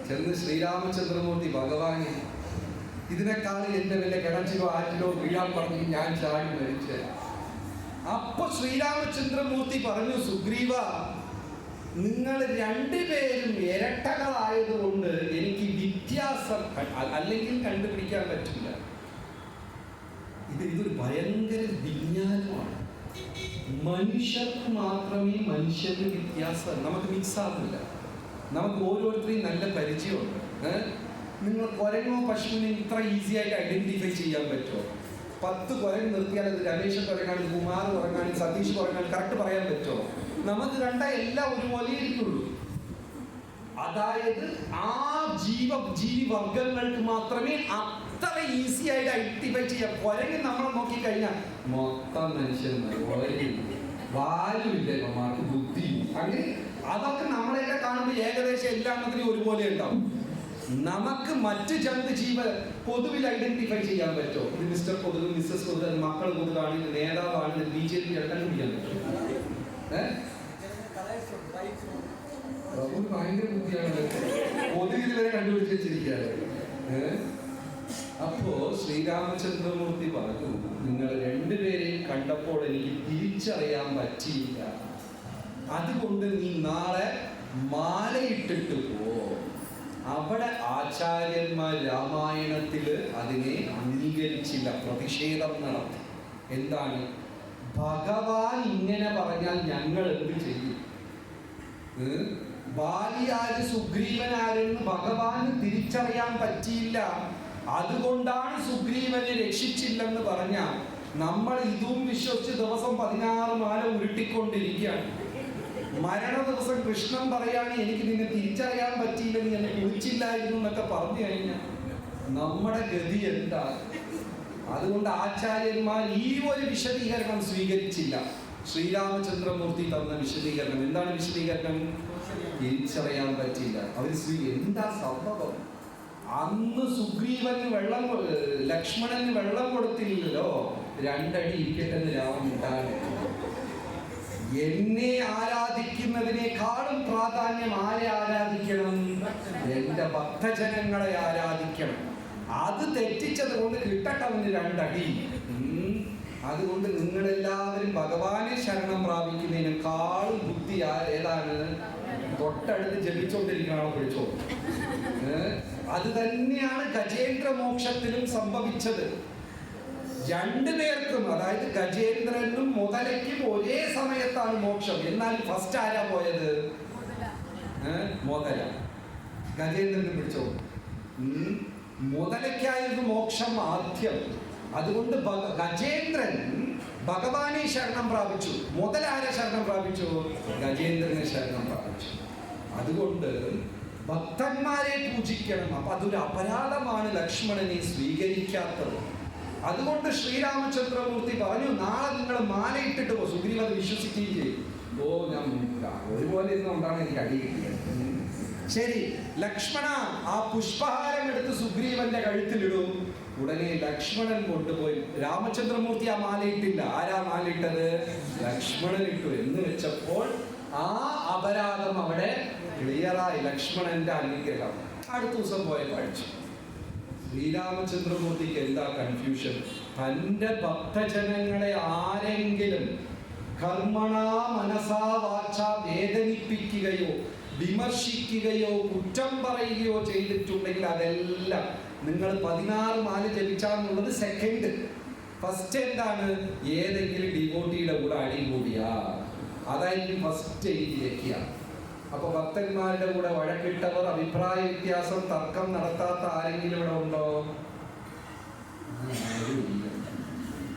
ചെന്ന് ശ്രീരാമചന്ദ്രമൂർത്തി ഭഗവാനെ, ഇതിനേക്കാൾ എന്റെ വല്ല കിണച്ചിലോ ആറ്റിലോ വീഴാൻ പറഞ്ഞു ഞാൻ ചാടി മരിച്ച. അപ്പൊ ശ്രീരാമചന്ദ്രമൂർത്തി പറഞ്ഞു, സുഗ്രീവ, നിങ്ങൾ രണ്ടുപേരും ഇരട്ടകളായതുകൊണ്ട് എനിക്ക് വ്യത്യാസം അല്ലെങ്കിൽ കണ്ടുപിടിക്കാൻ പറ്റില്ല. ഇതൊരു ഭയങ്കര വിജ്ഞാനമാണ്. മനുഷ്യർക്ക് മാത്രമേ മനുഷ്യന് വ്യത്യാസം, നമുക്ക് മിക്സ് ആവില്ല. നമുക്ക് ഓരോരുത്തരെയും നല്ല പരിചയമുണ്ട്. നിങ്ങൾ കുരങ്ങോ പശുവിനെ ഇത്ര ഈസി ആയിട്ട് ഐഡന്റിഫൈ ചെയ്യാൻ പറ്റുമോ? 10 കുരങ്ങ് നിർത്തിയാൽ അത് രമേശ് കുരങ്ങാണ്, കുമാർ കുരങ്ങാണ്, സതീഷ് കുരങ്ങാണ്, കറക്റ്റ് പറയാൻ പറ്റുമോ? നമുക്ക് കണ്ടാൽ എല്ലാം ഒരുപോലെ ഇരിക്കുള്ളൂ. അതായത് ആ ജീവി വർഗങ്ങൾക്ക് മാത്രമേ അത്ര ഈസി ആയിട്ട് ഐഡന്റിഫൈ ചെയ്യാം. കുരങ്ങ് നമ്മളെ നോക്കിക്കഴിഞ്ഞാൽ മൊത്തം മനുഷ്യന്മാർ, വാലുമില്ല, നമ്മൾക്ക് ബുദ്ധി, അങ്ങനെ അതൊക്കെ നമ്മളെയൊക്കെ കാണുമ്പോൾ ഏകദേശം എല്ലാത്തിനും ഒരുപോലെ ഉണ്ടാവും. നമുക്ക് മറ്റ് ജീവ പൊതുവിൽ ഐഡന്റിഫൈ ചെയ്യാൻ പറ്റുമോ? ഇത് മിസ്റ്റർ കൊതുക്, മിസ്സസ് കൊതുക്, മക്കൾ കൊതുകാണ്, ഇത് നേതാവാണ്, ഇത് BJP കണ്ടുപിടിക്കാൻ പറ്റും. ഭയങ്കര ബുദ്ധിയാണ്, കൊതുക് ഇതുവരെ കണ്ടുപിടിച്ച് വെച്ചിരിക്കുകയാണ്. അപ്പോ ശ്രീരാമചന്ദ്രമൂർത്തി പറഞ്ഞു, നിങ്ങൾ രണ്ടുപേരെയും കണ്ടപ്പോൾ എനിക്ക് തിരിച്ചറിയാൻ പറ്റിയില്ല, അതുകൊണ്ട് നീ നാളെ മാലയിട്ടിട്ട് പോ. അവിടെ ആചാര്യന്മാർ രാമായണത്തില് അതിനെ അംഗീകരിച്ചില്ല, പ്രതിഷേധം നടത്തി. എന്താണ്? ഭഗവാൻ ഇങ്ങനെ പറഞ്ഞാൽ ഞങ്ങൾ എന്ത് ചെയ്യും? ബാലിയാര് സുഗ്രീവനാരെന്ന് ഭഗവാന് തിരിച്ചറിയാൻ പറ്റിയില്ല, അതുകൊണ്ടാണ് സുഗ്രീവനെ രക്ഷിച്ചില്ലെന്ന് പറഞ്ഞാൽ നമ്മൾ ഇതും വിശ്വസിച്ച് ദിവസം 16 മാല ഉരുട്ടിക്കൊണ്ടിരിക്കുകയാണ്. മരണ ദിവസം കൃഷ്ണൻ പറയാണ്, എനിക്ക് നിന്നെ തിരിച്ചറിയാൻ പറ്റിയില്ല, നീ എന്നെ കുളിച്ചില്ലായിരുന്നു എന്നൊക്കെ പറഞ്ഞു കഴിഞ്ഞാൽ നമ്മുടെ ഗതി എന്താ? അതുകൊണ്ട് ആചാര്യന്മാർ ഈ ഒരു വിശദീകരണം സ്വീകരിച്ചില്ല. ശ്രീരാമചന്ദ്രമൂർത്തി തന്ന വിശദീകരണം എന്താണ്? വിശദീകരണം തിരിച്ചറിയാൻ പറ്റില്ല. അവർ എന്താ സംഭവം? അന്ന് സുഗ്രീവന് ലക്ഷ്മണന് വെള്ളം കൊടുത്തില്ലല്ലോ, 2 അടി ഇരിക്കട്ടെ രാമൻ ഉണ്ടാകെ. എന്നെ ആരാധിക്കുന്നതിനേക്കാളും പ്രാധാന്യം ആരെ ആരാധിക്കണം? എന്റെ ഭക്തജനങ്ങളെ ആരാധിക്കണം. അത് തെറ്റിച്ചത് കൊണ്ട് കിട്ടട്ടെ അവന് 2 അടി. അതുകൊണ്ട് നിങ്ങളെല്ലാവരും ഭഗവാനെ ശരണം പ്രാപിക്കുന്നതിനേക്കാളും ബുദ്ധി ഏതാണ്? തൊട്ടടുത്ത് ജപിച്ചോണ്ടിരിക്കണോ പിടിച്ചോ. അത് തന്നെയാണ് ഗജേന്ദ്ര മോക്ഷത്തിലും സംഭവിച്ചത്. 2 പേർക്കും, അതായത് ഗജേന്ദ്രനും മുതലയ്ക്കും ഒരേ സമയത്താണ് മോക്ഷം. എന്നാൽ ഫസ്റ്റ് ആരാ പോയത്? മുതല. ഗജേന്ദ്രന് പിടിച്ചോ. മുതലയ്ക്കായിരുന്നു മോക്ഷം ആദ്യം. അതുകൊണ്ട് ഗജേന്ദ്രൻ ഭഗവാനെ ശരണം പ്രാപിച്ചു. മുതൽ ആരെ ശരണം പ്രാപിച്ചു? ഗജേന്ദ്രനെ ശരണം പ്രാപിച്ചു. അതുകൊണ്ട് ഭക്തന്മാരെ പൂജിക്കണം. അപ്പൊ അതൊരു അപരാധമാണ് ലക്ഷ്മണനെ സ്വീകരിക്കാത്തത്. അതുകൊണ്ട് ശ്രീരാമചന്ദ്രമൂർത്തി പറഞ്ഞു, നാളെ നിങ്ങൾ മാലയിട്ടിട്ട് പോ. സുഗ്രീവൻ അത് വിശ്വസിക്കുകയും ചെയ്യും. ഞാൻ ഒരുപോലെ ഇരുന്നുകൊണ്ടാണ് എനിക്ക് അടി കിട്ടിയത്. ശരി ലക്ഷ്മണ, ആ പുഷ്പഹാരം എടുത്ത് സുഗ്രീവന്റെ കഴുത്തിലിടൂ. ഉടനെ ലക്ഷ്മണൻ കൊണ്ടുപോയി. രാമചന്ദ്രമൂർത്തി ആ മാലയിട്ടില്ല. ആരാ മാലയിട്ടത്? ലക്ഷ്മണൻ ഇട്ടു. എന്ന് വെച്ചപ്പോൾ ആ അപരാധം അവിടെ ക്ലിയറായി. ലക്ഷ്മണന്റെ അനുഗ്രഹം. അടുത്ത ദിവസം പോയ പഠിച്ചു. ശ്രീരാമചന്ദ്രമൂർത്തിക്ക് എന്താ കൺഫ്യൂഷൻ? തൻ്റെ ഭക്തജനങ്ങളെ ആരെങ്കിലും കർമ്മണാ മനസാ വാച വേദനിപ്പിക്കുകയോ വിമർശിക്കുകയോ കുറ്റം പറയുകയോ ചെയ്തിട്ടുണ്ടെങ്കിൽ അതെല്ലാം നിങ്ങൾ 16 മാല ജപിച്ചാന്നുള്ളത് സെക്കൻഡ്. ഫസ്റ്റ് എന്താണ്? ഏതെങ്കിലും ഡിവോട്ടിയുടെ കൂടെ അടികൂടിയാ, അതായിരിക്കും ഫസ്റ്റ് വെക്കുക. അപ്പൊ ഭക്തന്മാരുടെ കൂടെ വഴക്കിട്ടവർ, അഭിപ്രായ വ്യത്യാസം, തർക്കം നടത്താത്ത ആരെങ്കിലും ഇവിടെ ഉണ്ടോ?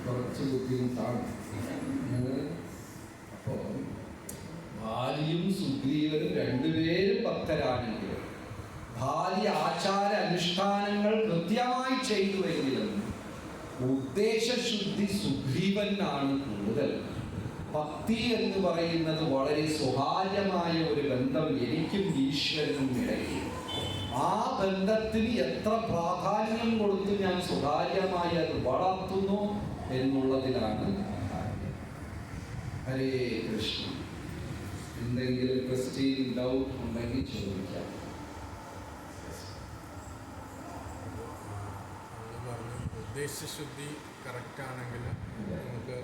കുറച്ച് ബുദ്ധിമുട്ടാണ്. അപ്പോ ഭാര്യയും സുഗ്രീവനും 2 പേരും ഭക്തരാണെങ്കിലും ഭാര്യ ആചാര അനുഷ്ഠാനങ്ങൾ കൃത്യമായി ചെയ്തുവെങ്കിലും ഉദ്ദേശശുദ്ധി സുഗ്രീവനാണ് കൂടുതൽ. ഭക്തി എന്ന് പറയുന്നത് വളരെ സ്വകാര്യമായ ഒരു ബന്ധം എനിക്കും ഈശ്വരനും ഇടയിൽ. ആ ബന്ധത്തിന് എത്ര പ്രാധാന്യം കൊടുത്ത് ഞാൻ സ്വകാര്യമായി അത് വളർത്തുന്നു എന്നുള്ളതിലാണ്. ഹരേ കൃഷ്ണ. എന്തെങ്കിലും ക്വസ്റ്റ്യൻ ഡൗട്ട് ഉണ്ടെങ്കിൽ ചോദിക്കാം. ഉദ്ദേശശുദ്ധി കറക്റ്റാണെങ്കിൽ നമുക്ക്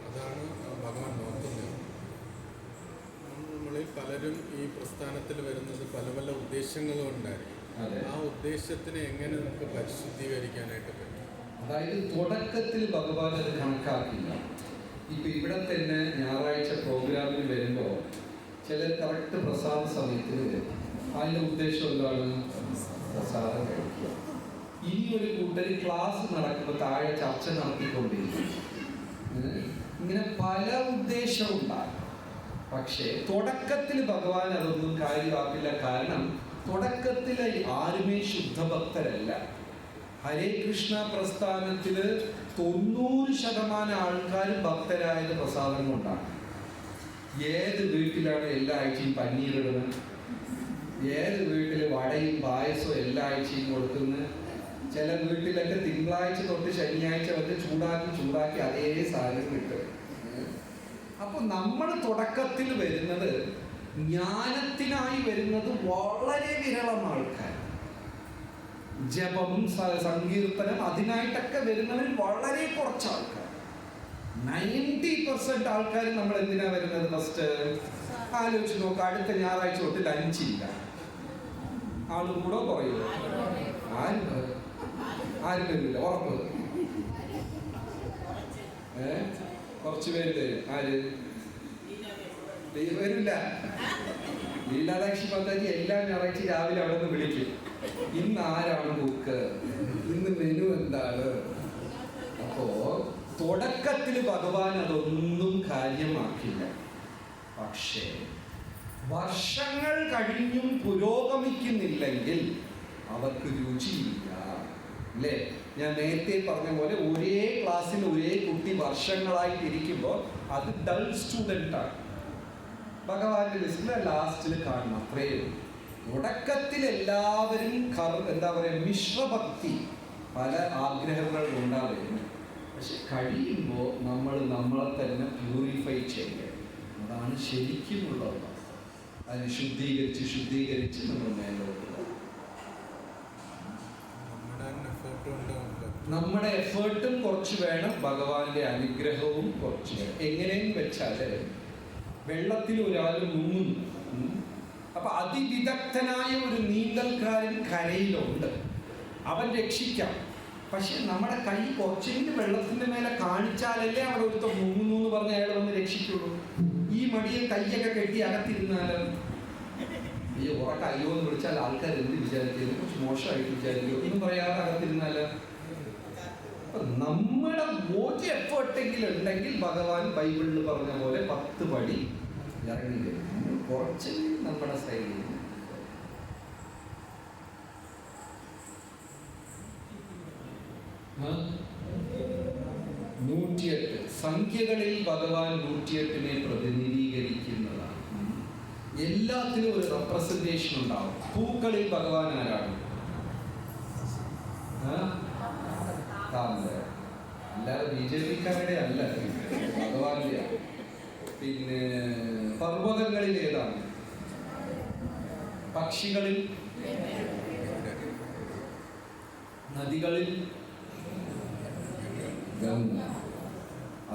അതാണ് ഭഗവാൻ നോക്കുന്നത്. നമ്മളിൽ പലരും ഈ പ്രസ്ഥാനത്തിൽ വരുന്നത് പല പല ഉദ്ദേശങ്ങളും ഉണ്ടായിരിക്കും. ആ ഉദ്ദേശത്തിനെ എങ്ങനെ നമുക്ക് പരിശുദ്ധീകരിക്കാനായിട്ട് പറ്റും? അതായത് തുടക്കത്തിൽ ഭഗവാൻ അത് കണക്കാക്കില്ല. ഇപ്പൊ ഇവിടെ തന്നെ ഞായറാഴ്ച പ്രോഗ്രാമിന് വരുമ്പോൾ ചിലർ കറക്റ്റ് പ്രസാദ സമയത്തിന് വരും. അതിൻ്റെ ഉദ്ദേശം എന്താണ്? പ്രസാദം കഴിക്കുക. ഇനി ഒരു കൂട്ടർ ക്ലാസ് നടക്കുമ്പോൾ താഴെ ചർച്ച നടത്തിക്കൊണ്ടിരിക്കും. ഇങ്ങനെ പല ഉദ്ദേശവും ഉണ്ടാകും. പക്ഷേ തുടക്കത്തിൽ ഭഗവാൻ അതൊന്നും കാര്യമാക്കില്ല. കാരണം തുടക്കത്തിൽ ആരുമേ ശുദ്ധഭക്തരല്ല. ഹരേ കൃഷ്ണ പ്രസ്ഥാനത്തില് 90% ആൾക്കാരും ഭക്തരായത് പ്രസാദം കൊണ്ടാണ്. ഏത് വീട്ടിലാണ് എല്ലാ ആഴ്ചയും പന്നീരിടുന്നത്? ഏത് വീട്ടിൽ വടയും പായസവും എല്ലാ ആഴ്ചയും കൊടുക്കുന്നത്? ചില വീട്ടിലൊക്കെ തിങ്കളാഴ്ച തൊട്ട് ശനിയാഴ്ച വരെ ചൂടാക്കി അതേ സാധനം കിട്ടും. അപ്പൊ നമ്മൾ തുടക്കത്തിൽ വരുന്നത്, ജ്ഞാനത്തിനായി വരുന്നത് വളരെ വിരളം ആൾക്കാർ. ജപം, സങ്കീർത്തനം അതിനായിട്ടൊക്കെ വരുന്നവർ വളരെ കുറച്ച് ആൾക്കാർ. 90% ആൾക്കാർ നമ്മൾ എന്തിനാ വരുന്നത്? ഫസ്റ്റ് ആലോചിച്ച് നോക്കുക. അടുത്ത ഞായറാഴ്ച തൊട്ട് ലഞ്ചില്ല. ആളും കൂടെ പറയുമോ? ആരും വരില്ല, ഉറപ്പ്. കുറച്ച് പേര് തരും. ആര് വരില്ല? ലീലാദാക്ഷി പദ്ധതി എല്ലാ ഞായറാഴ്ച രാവിലെ അവിടെ നിന്ന് വിളിക്കും. ഇന്ന് ആരാണ് ബുക്ക്, ഇന്ന് മെനു എന്താണ്? അപ്പോ തുടക്കത്തിൽ ഭഗവാൻ അതൊന്നും കാര്യമാക്കില്ല. പക്ഷേ വർഷങ്ങൾ കഴിഞ്ഞും പുരോഗമിക്കുന്നില്ലെങ്കിൽ അവർക്ക് രുചിയില്ല. അല്ലേ? ഞാൻ നേരത്തെ പറഞ്ഞ പോലെ ഒരേ ക്ലാസ്സിൽ ഒരേ കുട്ടി വർഷങ്ങളായിട്ട് ഇരിക്കുമ്പോൾ അത് ഡൾ സ്റ്റുഡൻ്റ് ആണ്. ഭഗവാന്റെ ലിസ്റ്റിൽ ലാസ്റ്റിൽ കാണണം. അത്രയേ ഉള്ളൂ. തുടക്കത്തിൽ എല്ലാവരും എന്താ പറയുക, മിശ്രഭക്തി, പല ആഗ്രഹങ്ങൾ ഉണ്ടാവുന്നു. പക്ഷെ കഴിയുമ്പോൾ നമ്മൾ നമ്മളെ തന്നെ പ്യൂരിഫൈ ചെയ്യണം. അതാണ് ശരിക്കുമുള്ള അവസ്ഥ. അതിനെ ശുദ്ധീകരിച്ച് നമ്മൾ മേലോട്ട് നമ്മുടെ എഫേർട്ടും കുറച്ച് വേണം, ഭഗവാന്റെ അനുഗ്രഹവും കുറച്ച് വേണം. എങ്ങനെയെന്ന് വെച്ചാൽ വെള്ളത്തിൽ ഒരാൾ മുങ്ങുന്നു. അപ്പൊ അതിവിദഗ്ധനായ ഒരു നീന്തൽക്കാരൻ കരയിലുണ്ട്, അവൻ രക്ഷിക്കാം. പക്ഷെ നമ്മുടെ കൈ കുറച്ചെങ്കിലും വെള്ളത്തിന്റെ മേലെ കാണിച്ചാലല്ലേ അവിടെ ഒരുത്ത മുങ്ങുന്നു എന്ന് പറഞ്ഞ് അയാൾ വന്ന് രക്ഷിക്കുള്ളൂ. ഈ മടിയെ കൈയൊക്കെ കെട്ടി അകത്തിരുന്നാലോ, ഈ ഉറക്ക അയ്യോ എന്ന് വിളിച്ചാൽ ആൾക്കാർ എന്ത് വിചാരിക്കുന്നു? കുറച്ച് മോശമായിട്ട് വിചാരിക്കും. ഒന്നും പറയാതെ അകത്തിരുന്നാലോ. നമ്മുടെ ഒരു എഫേർട്ടെങ്കിലും ഉണ്ടെങ്കിൽ ഭഗവാൻ ബൈബിളിൽ പറഞ്ഞ പോലെ 10 പടി ഇറങ്ങി വരും. കുറച്ച് നമ്മുടെ സൈഡിൽ 108 സംഖ്യകളിൽ ഭഗവാൻ 108നെ പ്രതിനിധീകരിക്കുന്നതാണ്. എല്ലാത്തിനും ഒരു റെപ്രസെന്റേഷൻ ഉണ്ടാവും. പൂക്കളിൽ ഭഗവാൻ ആരാണ്? അല്ലാതെ BJP-ക്കാരുടെ അല്ല, ഭഗവാന്റെ. പിന്നെ പർവ്വതങ്ങളിൽ ഏതാണ്? പക്ഷികളിൽ, നദികളിൽ ഗംഗ.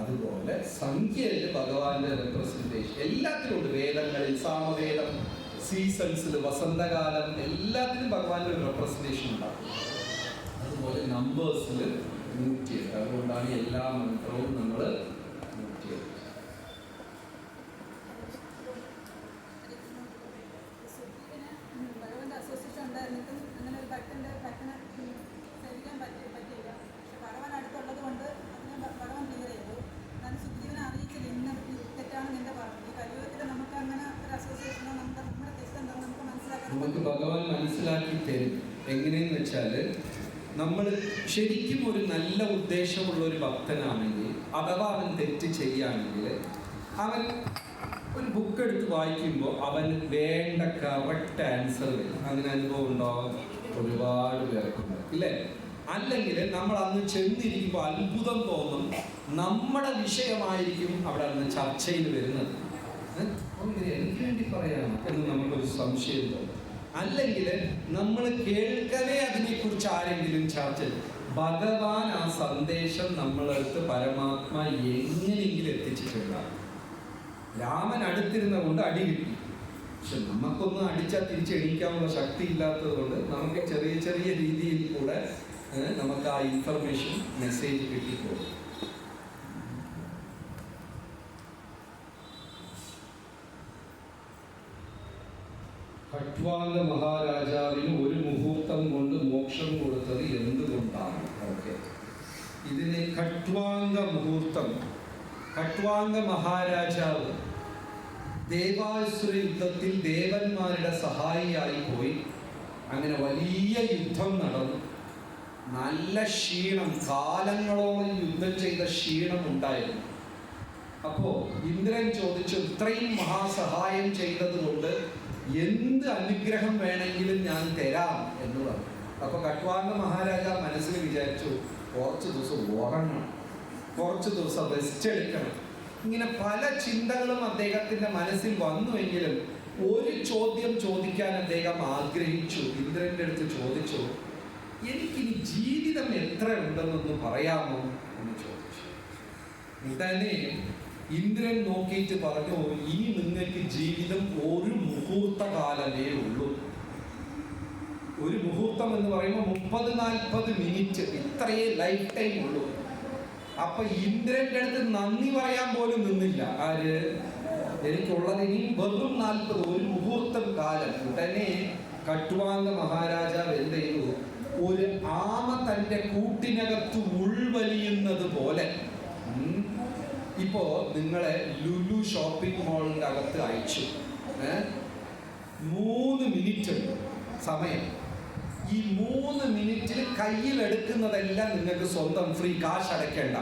അതുപോലെ സംഖ്യയിൽ ഭഗവാന്റെ റെപ്രസെന്റേഷൻ എല്ലാത്തിലും ഉണ്ട്. വേദങ്ങളിൽ, സാമവേദം, സീസൺസിൽ, വസന്തകാലം, എല്ലാത്തിലും ഭഗവാന്റെ ഒരു റെപ്രസെന്റേഷൻ ഉണ്ടാകും. അതുപോലെ നമ്പേഴ്സിൽ 108. അതുകൊണ്ടാണ് എല്ലാ മന്ത്രവും നമ്മൾ 108. നമുക്ക് ഭഗവാൻ മനസ്സിലാക്കി തരും. എങ്ങനെയെന്ന് വെച്ചാൽ, നമ്മൾ ശരിക്കും ഒരു നല്ല ഉദ്ദേശമുള്ള ഒരു ഭക്തനാണെങ്കിൽ, അഥവാ അവൻ തെറ്റ് ചെയ്യുകയാണെങ്കിൽ, അവൻ ഒരു ബുക്ക് എടുത്ത് വായിക്കുമ്പോൾ അവന് വേണ്ട കറക്റ്റ് ആൻസർ വരും. അങ്ങനെ അനുഭവം ഉണ്ടാവും ഒരുപാട് പേർക്കുണ്ട്, ഇല്ലേ? അല്ലെങ്കിൽ നമ്മൾ അന്ന് ചെന്നിരിക്കുമ്പോൾ അത്ഭുതം തോന്നും, നമ്മുടെ വിഷയമായിരിക്കും അവിടെ അന്ന് ചർച്ചയിൽ വരുന്നത്. എനിക്ക് വേണ്ടി പറയാം എന്ന് നമുക്കൊരു സംശയം തോന്നും. അല്ലെങ്കിൽ നമ്മൾ കേൾക്കവേ അതിനെക്കുറിച്ച് ആരെങ്കിലും ചർച്ച ചെയ്യും. ഭഗവാൻ ആ സന്ദേശം നമ്മളടുത്ത് പരമാത്മ എങ്ങനെയെങ്കിലും എത്തിച്ചിട്ടുണ്ടാകും. രാമൻ അടുത്തിരുന്ന കൊണ്ട് അടി കിട്ടി, പക്ഷെ നമുക്കൊന്നും അടിച്ചാൽ തിരിച്ചെണീക്കാനുള്ള ശക്തി ഇല്ലാത്തത് കൊണ്ട് നമുക്ക് ചെറിയ ചെറിയ രീതിയിൽ കൂടെ നമുക്ക് ആ ഇൻഫർമേഷൻ മെസ്സേജ് കിട്ടിപ്പോകും. ഖട്വാംഗ മഹാരാജാവിന് ഒരു മുഹൂർത്തം കൊണ്ട് മോക്ഷം കൊടുത്തത് എന്തുകൊണ്ടാണ്? ഓക്കെ, ഇതിന് ഖട്വാംഗ മുഹൂർത്തം. ഖട്വാംഗ മഹാരാജാവ് ദേവാസുര യുദ്ധത്തിൽ ദേവന്മാരുടെ സഹായിയായി പോയി. അങ്ങനെ വലിയ യുദ്ധം നടന്നു. നല്ല ക്ഷീണം, കാലങ്ങളോളം യുദ്ധം ചെയ്ത ക്ഷീണം ഉണ്ടായിരുന്നു. അപ്പോ ഇന്ദ്രൻ ചോദിച്ചു, ഇത്രയും മഹാസഹായം ചെയ്തത് കൊണ്ട് എന്ത് അനുഗ്രഹം വേണമെങ്കിലും ഞാൻ തരാം എന്ന് പറഞ്ഞു. അപ്പൊ ഖട്വാംഗ മഹാരാജാവ് മനസ്സിൽ വിചാരിച്ചു, കുറച്ച് ദിവസം ഉറങ്ങണം, കുറച്ച് ദിവസം റെസ്റ്റ് എടുക്കണം. ഇങ്ങനെ പല ചിന്തകളും അദ്ദേഹത്തിന്റെ മനസ്സിൽ വന്നുവെങ്കിലും ഒരു ചോദ്യം ചോദിക്കാൻ അദ്ദേഹം ആഗ്രഹിച്ചു. ഇന്ദ്രന്റെ അടുത്ത് ചോദിച്ചു, എനിക്കിനി ജീവിതം എത്ര ഉണ്ടെന്നൊന്ന് പറയാമോ എന്ന് ചോദിച്ചു. ഉടനെ ഇന്ദ്രൻ നോക്കിയിട്ട് പറഞ്ഞു, ഇനി നിങ്ങൾക്ക് ജീവിതം ഒരു മുഹൂർത്ത കാലമേ ഉള്ളൂ. ഒരു മുഹൂർത്തം എന്ന് പറയുമ്പോൾ 30-40 മിനിറ്റ്, ഇത്രയേ ലൈഫ് ടൈം ഉള്ളൂ. അപ്പൊ ഇന്ദ്രന്റെ അടുത്ത് നന്ദി പറയാൻ പോലും നിന്നില്ല. ആര്? എനിക്കുള്ളത് ഇനി വെറും 40, ഒരു മുഹൂർത്തം കാലം. ഉടനെ ഖട്വാംഗ മഹാരാജാവ് എന്ത് ചെയ്തു? ഒരു ആമ തന്റെ കൂട്ടിനകത്ത് ഉൾവലിയുന്നത് പോലെ ഇപ്പോ നിങ്ങളെ ലുലു ഷോപ്പിംഗ് മാളിന്റെ അകത്ത് അയച്ചു. 3 മിനിറ്റ് സമയം. ഈ 3 മിനിറ്റിൽ കയ്യിൽ എടുക്കുന്നതെല്ലാം നിങ്ങൾക്ക് സ്വന്തം, ഫ്രീ, കാശ് അടയ്ക്കേണ്ട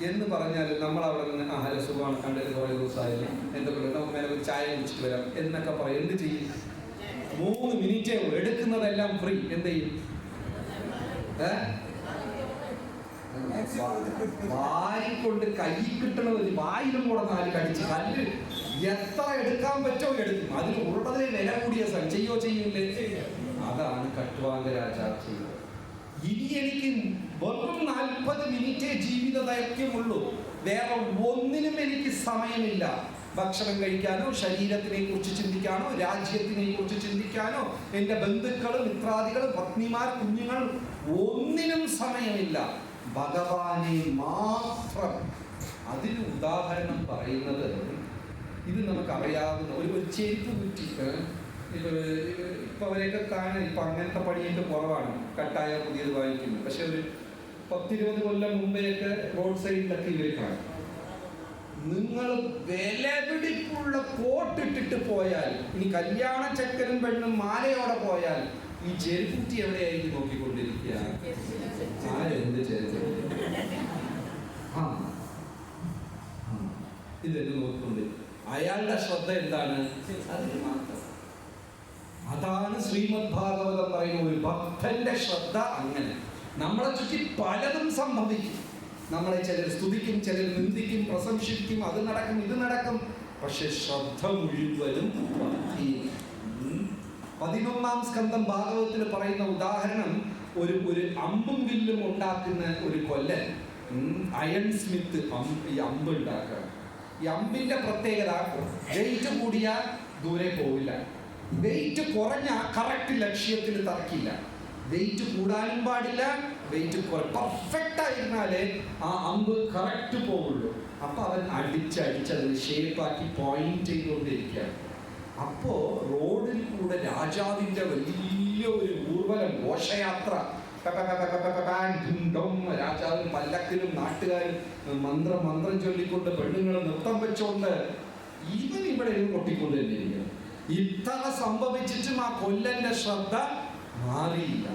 എന്ന് പറഞ്ഞാൽ നമ്മൾ അവിടെ നിന്ന് ഹലോ സുഖമാണ്, കണ്ടിട്ട് കുറേ ദിവസമായാലും എന്തൊക്കെ നമുക്ക് ഒരു ചായ കുടിച്ചിട്ട് വരാം എന്നൊക്കെ പറയും. എന്ത് ചെയ്യും? 3 മിനിറ്റേ എടുക്കുന്നതെല്ലാം ഫ്രീ. എന്ത് ചെയ്യും? വാരിക്കൊണ്ട് കൈ കിട്ടണത് വായിലും കൂടെ 4 കടിച്ച് കല്ല് എത്ര എടുക്കാൻ പറ്റോ എടുക്കും. അതിന് ഉള്ളതേ വില കൂടിയ ചെയ്യൂലേ? അതാണ് ഖട്വാംഗ രാജാവ് ചെയ്തത്. ഇനി എനിക്ക് വെറും 40 മിനിറ്റേ ജീവിത ദൈർഘ്യമുള്ളൂ, വേറെ ഒന്നിനും എനിക്ക് സമയമില്ല. ഭക്ഷണം കഴിക്കാനോ, ശരീരത്തിനെ കുറിച്ച് ചിന്തിക്കാനോ, രാജ്യത്തിനെ കുറിച്ച് ചിന്തിക്കാനോ, എൻ്റെ ബന്ധുക്കളും മിത്രാദികളും പത്നിമാർ കുഞ്ഞുങ്ങൾ ഒന്നിനും സമയമില്ല. ഭഗവാനെ മാത്രം. അതിന് ഉദാഹരണം പറയുന്നത്, ഇത് നമുക്കറിയാവുന്ന ഒരു ചെരുപ്പ് കുറ്റി. ഇപ്പൊ അവരെയൊക്കെ കാണാൻ ഇപ്പൊ അങ്ങനത്തെ പണിയൊക്കെ കുറവാണ്, കട്ടായ പുതിയത് വാങ്ങിക്കുന്നു. പക്ഷെ ഒരു 10-20 കൊല്ലം മുമ്പെയൊക്കെ റോഡ് സൈഡിലൊക്കെ ഇവർ കാണും. നിങ്ങൾ വിലപിടിപ്പുള്ള കോട്ടിട്ടിട്ട് പോയാൽ, ഇനി കല്യാണ ചക്കനും പെണ്ണും മാലയോടെ പോയാൽ, ഈ ചെരുപ്പുറ്റി എവിടെയായിരിക്കും നോക്കിക്കൊണ്ടിരിക്കുക? ആരെന്ത് ചെരുപ്പ് ഇതെന്ന് നോക്കിക്കൊണ്ട് അയാളുടെ ശ്രദ്ധ എന്താണ്? അതിന് മാത്രം. അതാണ് ശ്രീമദ് ഭാഗവതം പറയുന്ന ഒരു ഭക്തന്റെ ശ്രദ്ധ. അങ്ങനെ നമ്മളെ ചുറ്റി പലതും സംഭവിക്കും. നമ്മളെ ചിലർ സ്തുതിക്കും, ചിലർ നിന്ദിക്കും, പ്രശംസിക്കും, അത് നടക്കും, ഇത് നടക്കും. പക്ഷെ ശ്രദ്ധ മുഴുവനും ഭക്തി. 11-ാം സ്കന്ധം ഭാഗവതത്തിൽ പറയുന്ന ഉദാഹരണം, ഒരു അമ്പും വില്ലും ഉണ്ടാക്കുന്ന ഒരു കൊല്ലൻ, അയൺ സ്മിത്ത് ഈ അമ്പ് ഉണ്ടാക്കുക. ഈ അമ്പിന്റെ പ്രത്യേകത, വെയിറ്റ് കൂടിയാൽ ദൂരെ പോവില്ല, വെയിറ്റ് കുറഞ്ഞ കറക്റ്റ് ലക്ഷ്യത്തിൽ തറക്കില്ല. വെയിറ്റ് കൂടാനും പാടില്ല, വെയിറ്റ് പെർഫെക്റ്റ് ആയിരുന്നാലേ ആ അമ്പ് കറക്റ്റ് പോവുള്ളൂ. അപ്പൊ അവൻ അടിച്ചതിന് ഷേപ്പാക്കി പോയിന്റ് ചെയ്തുകൊണ്ടിരിക്കുകയാണ്. അപ്പോ റോഡിൽ കൂടെ രാജാവിന്റെ വലിയ ഒരു ഊർവലം, ഘോഷയാത്ര, രാജാവും പല്ലക്കിലും നാട്ടുകാരും മന്ത്രം ചൊല്ലിക്കൊണ്ട്, പെണ്ണുങ്ങൾ നൃത്തം വെച്ചോണ്ട്, ഇവൻ ഇവിടെ പൊട്ടിക്കൊണ്ട് തന്നെ ഇരിക്കണം. ഇത്ര സംഭവിച്ചിട്ടും ആ കൊല്ലന്റെ ശ്രദ്ധ മാറിയില്ല.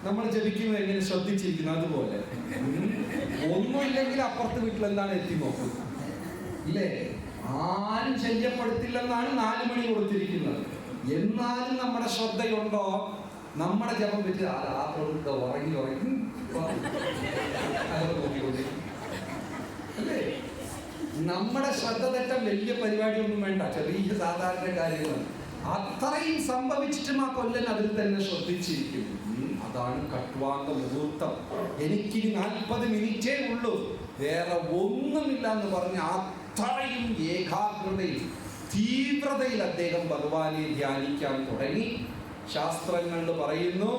നമ്മൾ ജപിക്കുന്നത് എങ്ങനെ ശ്രദ്ധിച്ചിരിക്കുന്നു അതുപോലെ. ഒന്നുമില്ലെങ്കിൽ അപ്പുറത്തെ വീട്ടിൽ എന്താണ് എത്തി നോക്കുന്നത്, ഇല്ലേ? ആരും ശല്യപ്പെടുത്തില്ലെന്നാണ് 4 മണി കൊടുത്തിരിക്കുന്നത്. എന്നാലും നമ്മുടെ ശ്രദ്ധയുണ്ടോ? നമ്മുടെ ജപം വെച്ച് ഉറങ്ങി നോക്കിക്കൊണ്ടിരിക്കും, അല്ലേ? നമ്മുടെ ശ്രദ്ധ തെറ്റാൻ വലിയ പരിപാടിയൊന്നും വേണ്ട, ചെറിയ സാധാരണ കാര്യങ്ങൾ. അത്രയും സംഭവിച്ചിട്ടും ആ കൊല്ലൻ അതിൽ തന്നെ ശ്രദ്ധിച്ചിരിക്കും. അതാണ് കട്വാങ്ക മുഹൂർത്തം. എനിക്കിനി 40 മിനിറ്റേ ഉള്ളൂ, വേറെ ഒന്നുമില്ല എന്ന് പറഞ്ഞ് അത്രയും ഏകാഗ്രതയിൽ തീവ്രതയിൽ അദ്ദേഹം ഭഗവാനെ ധ്യാനിക്കാൻ തുടങ്ങി. ശാസ്ത്രങ്ങൾ പറയുന്നു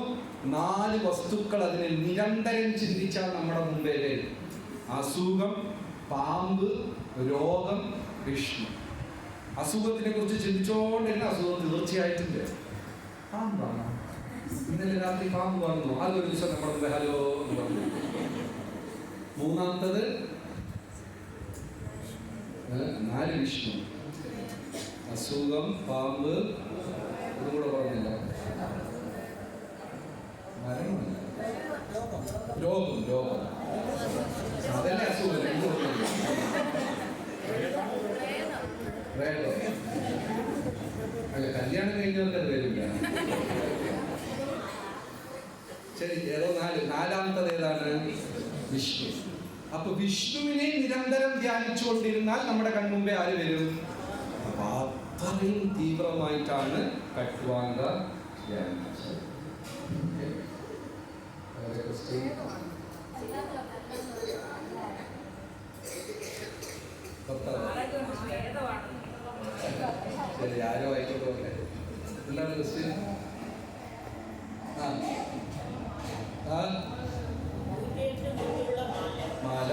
4 വസ്തുക്കൾ അതിനെ നിരന്തരം ചിന്തിച്ചാൽ നമ്മുടെ മുമ്പേ വരും. അസുഖം, പാമ്പ്, രോഗം, വിഷ്ണു. അസുഖത്തിനെ കുറിച്ച് ചിന്തിച്ചോണ്ടിരുന്ന അസുഖം തീർച്ചയായിട്ടും വരും. പാമ്പാണ്, ഇന്നലെ രാത്രി പാമ്പ് വന്നു, അതൊരു ദിവസം നമ്മുടെ മുമ്പേ ഹലോ എന്ന് പറഞ്ഞു. മൂന്നാമത്തത് 4 വിഷ്ണു. അസുഖം, പാമ്പ്, ഇതും കൂടെ പറഞ്ഞില്ല, മരണമല്ല, രോഗം. രോഗം അതല്ലേ അസുഖം. വേഗം അല്ല, കല്യാണം കഴിഞ്ഞവർക്ക് വരില്ല. ശരി, ഏതോ 4. നാലാമത്തത് ഏതാണ്? വിഷ്ണു. അപ്പൊ വിഷ്ണുവിനെ നിരന്തരം ധ്യാനിച്ചുകൊണ്ടിരുന്നാൽ നമ്മുടെ കൺമുമ്പേ ആര് വരും? അപ്പൊ അത്രയും തീവ്രമായിട്ടാണ് കട്വാങ്ക ധ്യാനിച്ചത്. ശരി, ആരോ ആയിക്കോട്ടെ. എന്താണ് ക്വസ്റ്റ്യൻ? മാല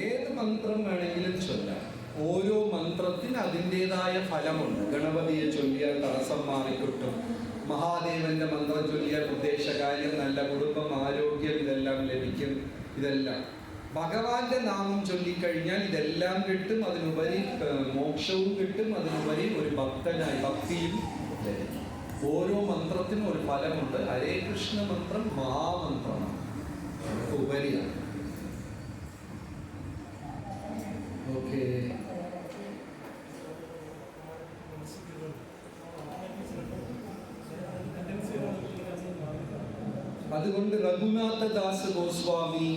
ഏത് മന്ത്രം വേണമെങ്കിലും ചൊല്ലാം. ഓരോ മന്ത്രത്തിന് അതിൻ്റെതായ ഫലമുണ്ട്. ഗണപതിയെ ചൊല്ലിയാൽ തടസ്സം മാറിക്കിട്ടും, മഹാദേവന്റെ മന്ത്രം ചൊല്ലിയാൽ ഉദ്ദേശകാര്യം, നല്ല കുടുംബം, ആരോഗ്യം, ഇതെല്ലാം ലഭിക്കും. ഇതെല്ലാം ഭഗവാന്റെ നാമം ചൊല്ലിക്കഴിഞ്ഞാൽ ഇതെല്ലാം കിട്ടും. അതിനുപരി മോക്ഷവും കിട്ടും. അതിനുപരി ഒരു ഭക്തനായി ഭക്തിയും ലഭിക്കും. ഓരോ മന്ത്രത്തിനും ഒരു ഫലമുണ്ട്. ഹരേ കൃഷ്ണ മന്ത്രം മഹാമന്ത്രമാണ്, ഉപരിയാണ്. ഓക്കെ, അതുകൊണ്ട് രഘുനാഥദാസ് ഗോസ്വാമി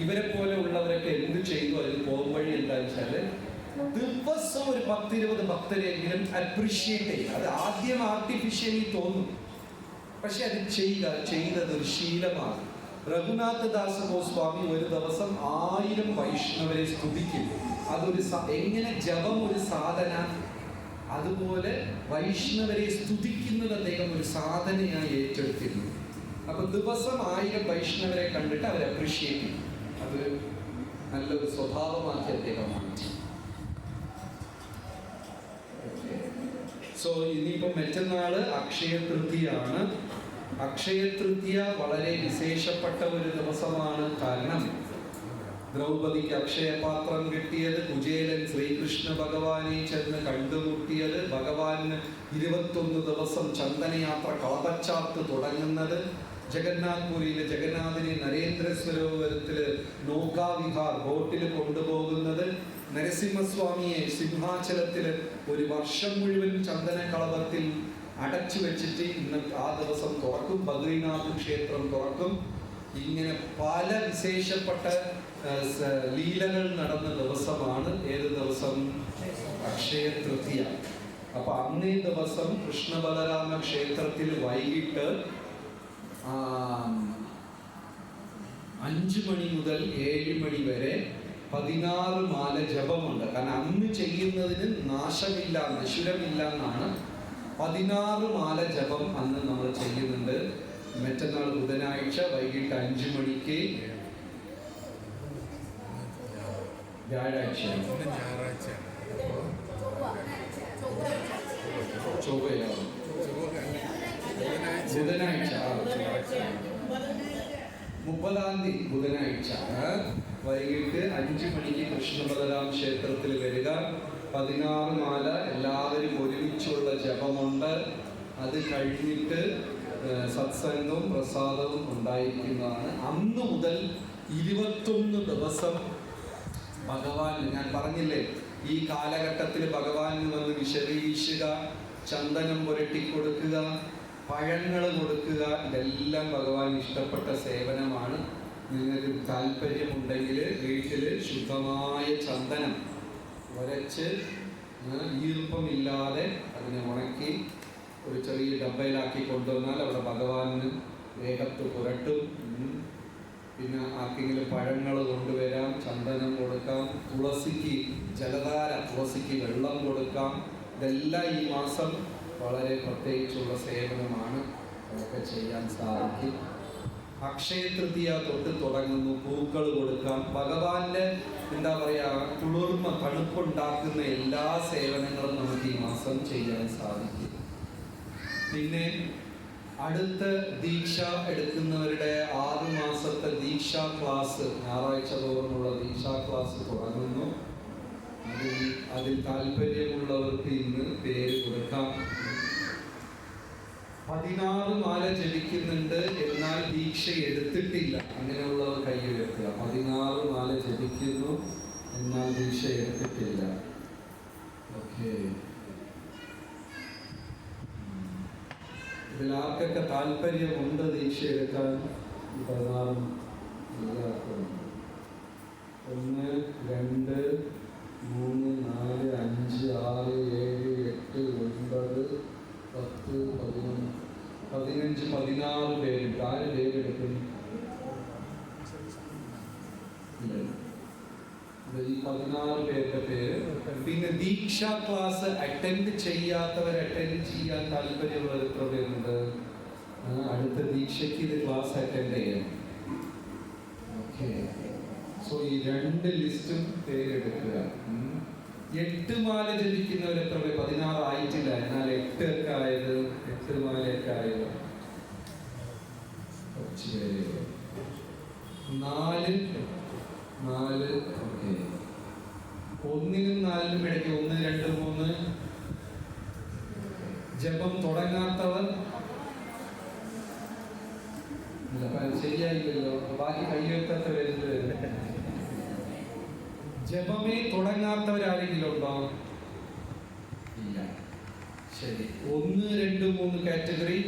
ഇവരെ പോലെ ഉള്ളവരൊക്കെ എന്ത് ചെയ്തു? അതിന് പോംവഴി എന്താ വെച്ചാല് ദിവസം ഒരു 10-20 ഭക്തരെങ്കിലും അപ്രീഷിയേറ്റ് ചെയ്യുക. അത് ആദ്യം ആർട്ടിഫിഷ്യലി തോന്നും, പക്ഷെ അത് ചെയ്തത് ഒരു ശീലമാണ്. രഘുനാഥദാസ് ഗോസ്വാമി ഒരു ദിവസം 1000 വൈഷ്ണവരെ സ്തുതിക്കും. അതൊരു എങ്ങനെ ജപം ഒരു സാധന, അതുപോലെ വൈഷ്ണവരെ സ്തുതിക്കുന്നത് അദ്ദേഹം ഒരു സാധനയായി ഏറ്റെടുത്തിരുന്നു. അപ്പൊ ദിവസം 1000 വൈഷ്ണവരെ കണ്ടിട്ട് അവർ അപ്രീഷിയേറ്റ് ചെയ്യും. അത് നല്ലൊരു സ്വഭാവമാക്കി അദ്ദേഹം മാറ്റി. സോ ഇനിയിപ്പോ മറ്റന്നാള് അക്ഷയ തൃതീയാണ്. അക്ഷയ തൃതീയ വളരെ വിശേഷപ്പെട്ട ഒരു ദിവസമാണ്. കാരണം ദ്രൗപദിക്ക് അക്ഷയപാത്രം കിട്ടിയത്, കുചേലൻ ശ്രീകൃഷ്ണ ഭഗവാനെ ചെന്ന് കണ്ടുമുട്ടിയത്, ഭഗവാന് 21 ദിവസം ചന്ദനയാത്ര കളപച്ചാർത്ത് തുടങ്ങുന്നത്, ജഗന്നാഥ്പുരിയിലെ ജഗന്നാഥിനെ നരേന്ദ്ര സരോവരത്തില് നൗകാവിഹാർ ബോട്ടിൽ കൊണ്ടുപോകുന്നത്, നരസിംഹസ്വാമിയെ സിംഹാചലത്തില് ഒരു വർഷം മുഴുവൻ ചന്ദന കളഭത്തിൽ അടച്ചു വെച്ചിട്ട് ഇന്ന് ആ ദിവസം തുറക്കും. ബദ്രിനാഥ് ക്ഷേത്രം തുറക്കും. ഇങ്ങനെ പല വിശേഷപ്പെട്ട ലീലകൾ നടന്ന ദിവസമാണ്. ഏത് ദിവസം? അക്ഷയ തൃതീയ. അപ്പൊ അന്നേ ദിവസം കൃഷ്ണ ബലരാമ ക്ഷേത്രത്തിൽ വൈകിട്ട് 5 മണി മുതൽ 7 മണി വരെ 16 മാല ജപമുണ്ട്. കാരണം അന്ന് ചെയ്യുന്നതിന് നാശമില്ല, നശുരമില്ല എന്നാണ്. 16 മാല ജപം അന്ന് നമ്മൾ ചെയ്യുന്നുണ്ട്. മറ്റന്നാൾ ബുധനാഴ്ച വൈകിട്ട് 5 മണിക്ക്, വ്യാഴാഴ്ച, ചൊവ്വയാണ്, ബുധനാഴ്ച, 30-ാം തീയതി ബുധനാഴ്ച വൈകിട്ട് 5 മണിക്ക് കൃഷ്ണബലരാം ക്ഷേത്രത്തിൽ വരിക. 16 മാല എല്ലാവരും ഒരുമിച്ചുള്ള ജപമുണ്ട്. അത് കഴിഞ്ഞിട്ട് സത്സംഗവും പ്രസാദവും ഉണ്ടായിരിക്കുന്നതാണ്. അന്ന് മുതൽ 21 ദിവസം ഭഗവാൻ, ഞാൻ പറഞ്ഞില്ലേ ഈ കാലഘട്ടത്തിൽ ഭഗവാന് വന്ന് വിശദീകരിക്കുക, ചന്ദനം പുരട്ടിക്കൊടുക്കുക, പഴങ്ങൾ കൊടുക്കുക, ഇതെല്ലാം ഭഗവാൻ ഇഷ്ടപ്പെട്ട സേവനമാണ്. നിങ്ങൾക്ക് താല്പര്യമുണ്ടെങ്കിൽ വീട്ടിൽ ശുദ്ധമായ ചന്ദനം ഉരച്ച് ഈർപ്പമില്ലാതെ അതിനെ ഉണക്കി ഒരു ചെറിയ ഡബ്ബയിലാക്കി കൊണ്ടുവന്നാൽ അവിടെ ഭഗവാന് വേഗത്ത് പുരട്ടും. പിന്നെ ആർക്കെങ്കിലും പഴങ്ങൾ കൊണ്ടുവരാം, ചന്ദനം കൊടുക്കാം, തുളസിക്ക് ജലധാര, തുളസിക്ക് വെള്ളം കൊടുക്കാം. ഇതെല്ലാം ഈ മാസം വളരെ പ്രത്യേകിച്ചുള്ള സേവനമാണ്, അതൊക്കെ ചെയ്യാൻ സാധിക്കും. അക്ഷയ തൃതീയ തൊട്ട് തുടങ്ങുന്നു. പൂക്കൾ കൊടുക്കാം. ഭഗവാന്റെ എന്താ പറയുക, കുളിർമ, തണുപ്പുണ്ടാക്കുന്ന എല്ലാ സേവനങ്ങളും നമുക്ക് ഈ മാസം ചെയ്യാൻ സാധിക്കും. പിന്നെ അടുത്ത ദീക്ഷ എടുക്കുന്നവരുടെ 6 മാസത്തെ ദീക്ഷാ ക്ലാസ്, ഞായറാഴ്ച തോറുമുള്ള ദീക്ഷാ ക്ലാസ് തുടങ്ങുന്നു. അതിൽ താല്പര്യമുള്ളവർക്ക് ഇന്ന് പേര് കൊടുക്കാം. 16 മാല ജപിക്കുന്നുണ്ട്, എന്നാൽ ദീക്ഷ എടുത്തിട്ടില്ല. അങ്ങനെയുള്ളവർ കൈ ഉയർത്തുക. 16 മാല ജപിക്കുന്നു, എന്നാൽ ദീക്ഷ എടുത്തിട്ടില്ല. ഓക്കെ, ഇതിൽ ആർക്കൊക്കെ താല്പര്യമുണ്ട് ദീക്ഷ എടുക്കാൻ? 16 എല്ലാവർക്കുണ്ട്. 1 2 3 4 5 6 7 8 9 10 11 15 16 പേരുണ്ട്. 4 പേരെടുക്കും. ഈ 16 പേരുടെ പേര്. പിന്നെ ദീക്ഷാ ക്ലാസ് അറ്റൻഡ് ചെയ്യാത്തവർ അറ്റൻഡ് ചെയ്യാൻ താല്പര്യമുള്ളത് എത്ര പേരുണ്ട്? അടുത്ത ദീക്ഷയ്ക്ക് ഇത് ക്ലാസ് അറ്റൻഡ് ചെയ്യണം. ഓക്കെ, സോ ഈ 2 ലിസ്റ്റും പേരെടുക്കുക. 8 മാല ജപിക്കുന്നവർ എത്ര പേര്? 16 ആയിട്ടില്ല, എന്നാൽ 8 ഒക്കെ ആയത്, 8 മാലയൊക്കെ ആയത് കുറച്ച് പേര്. 4 ഓക്കെ. 1-നും 4-നും ഇടയ്ക്ക് 1 2 3 ജപം തുടങ്ങാത്തവർ ശരിയായില്ലല്ലോ. ബാക്കി കയ്യെത്താത്തവരെന്ത്? ജപമേ തുടങ്ങാത്തവരാരെങ്കിലും ഉണ്ടോ? ഇല്ല. ശരി, 1 2 3 കാറ്റഗറി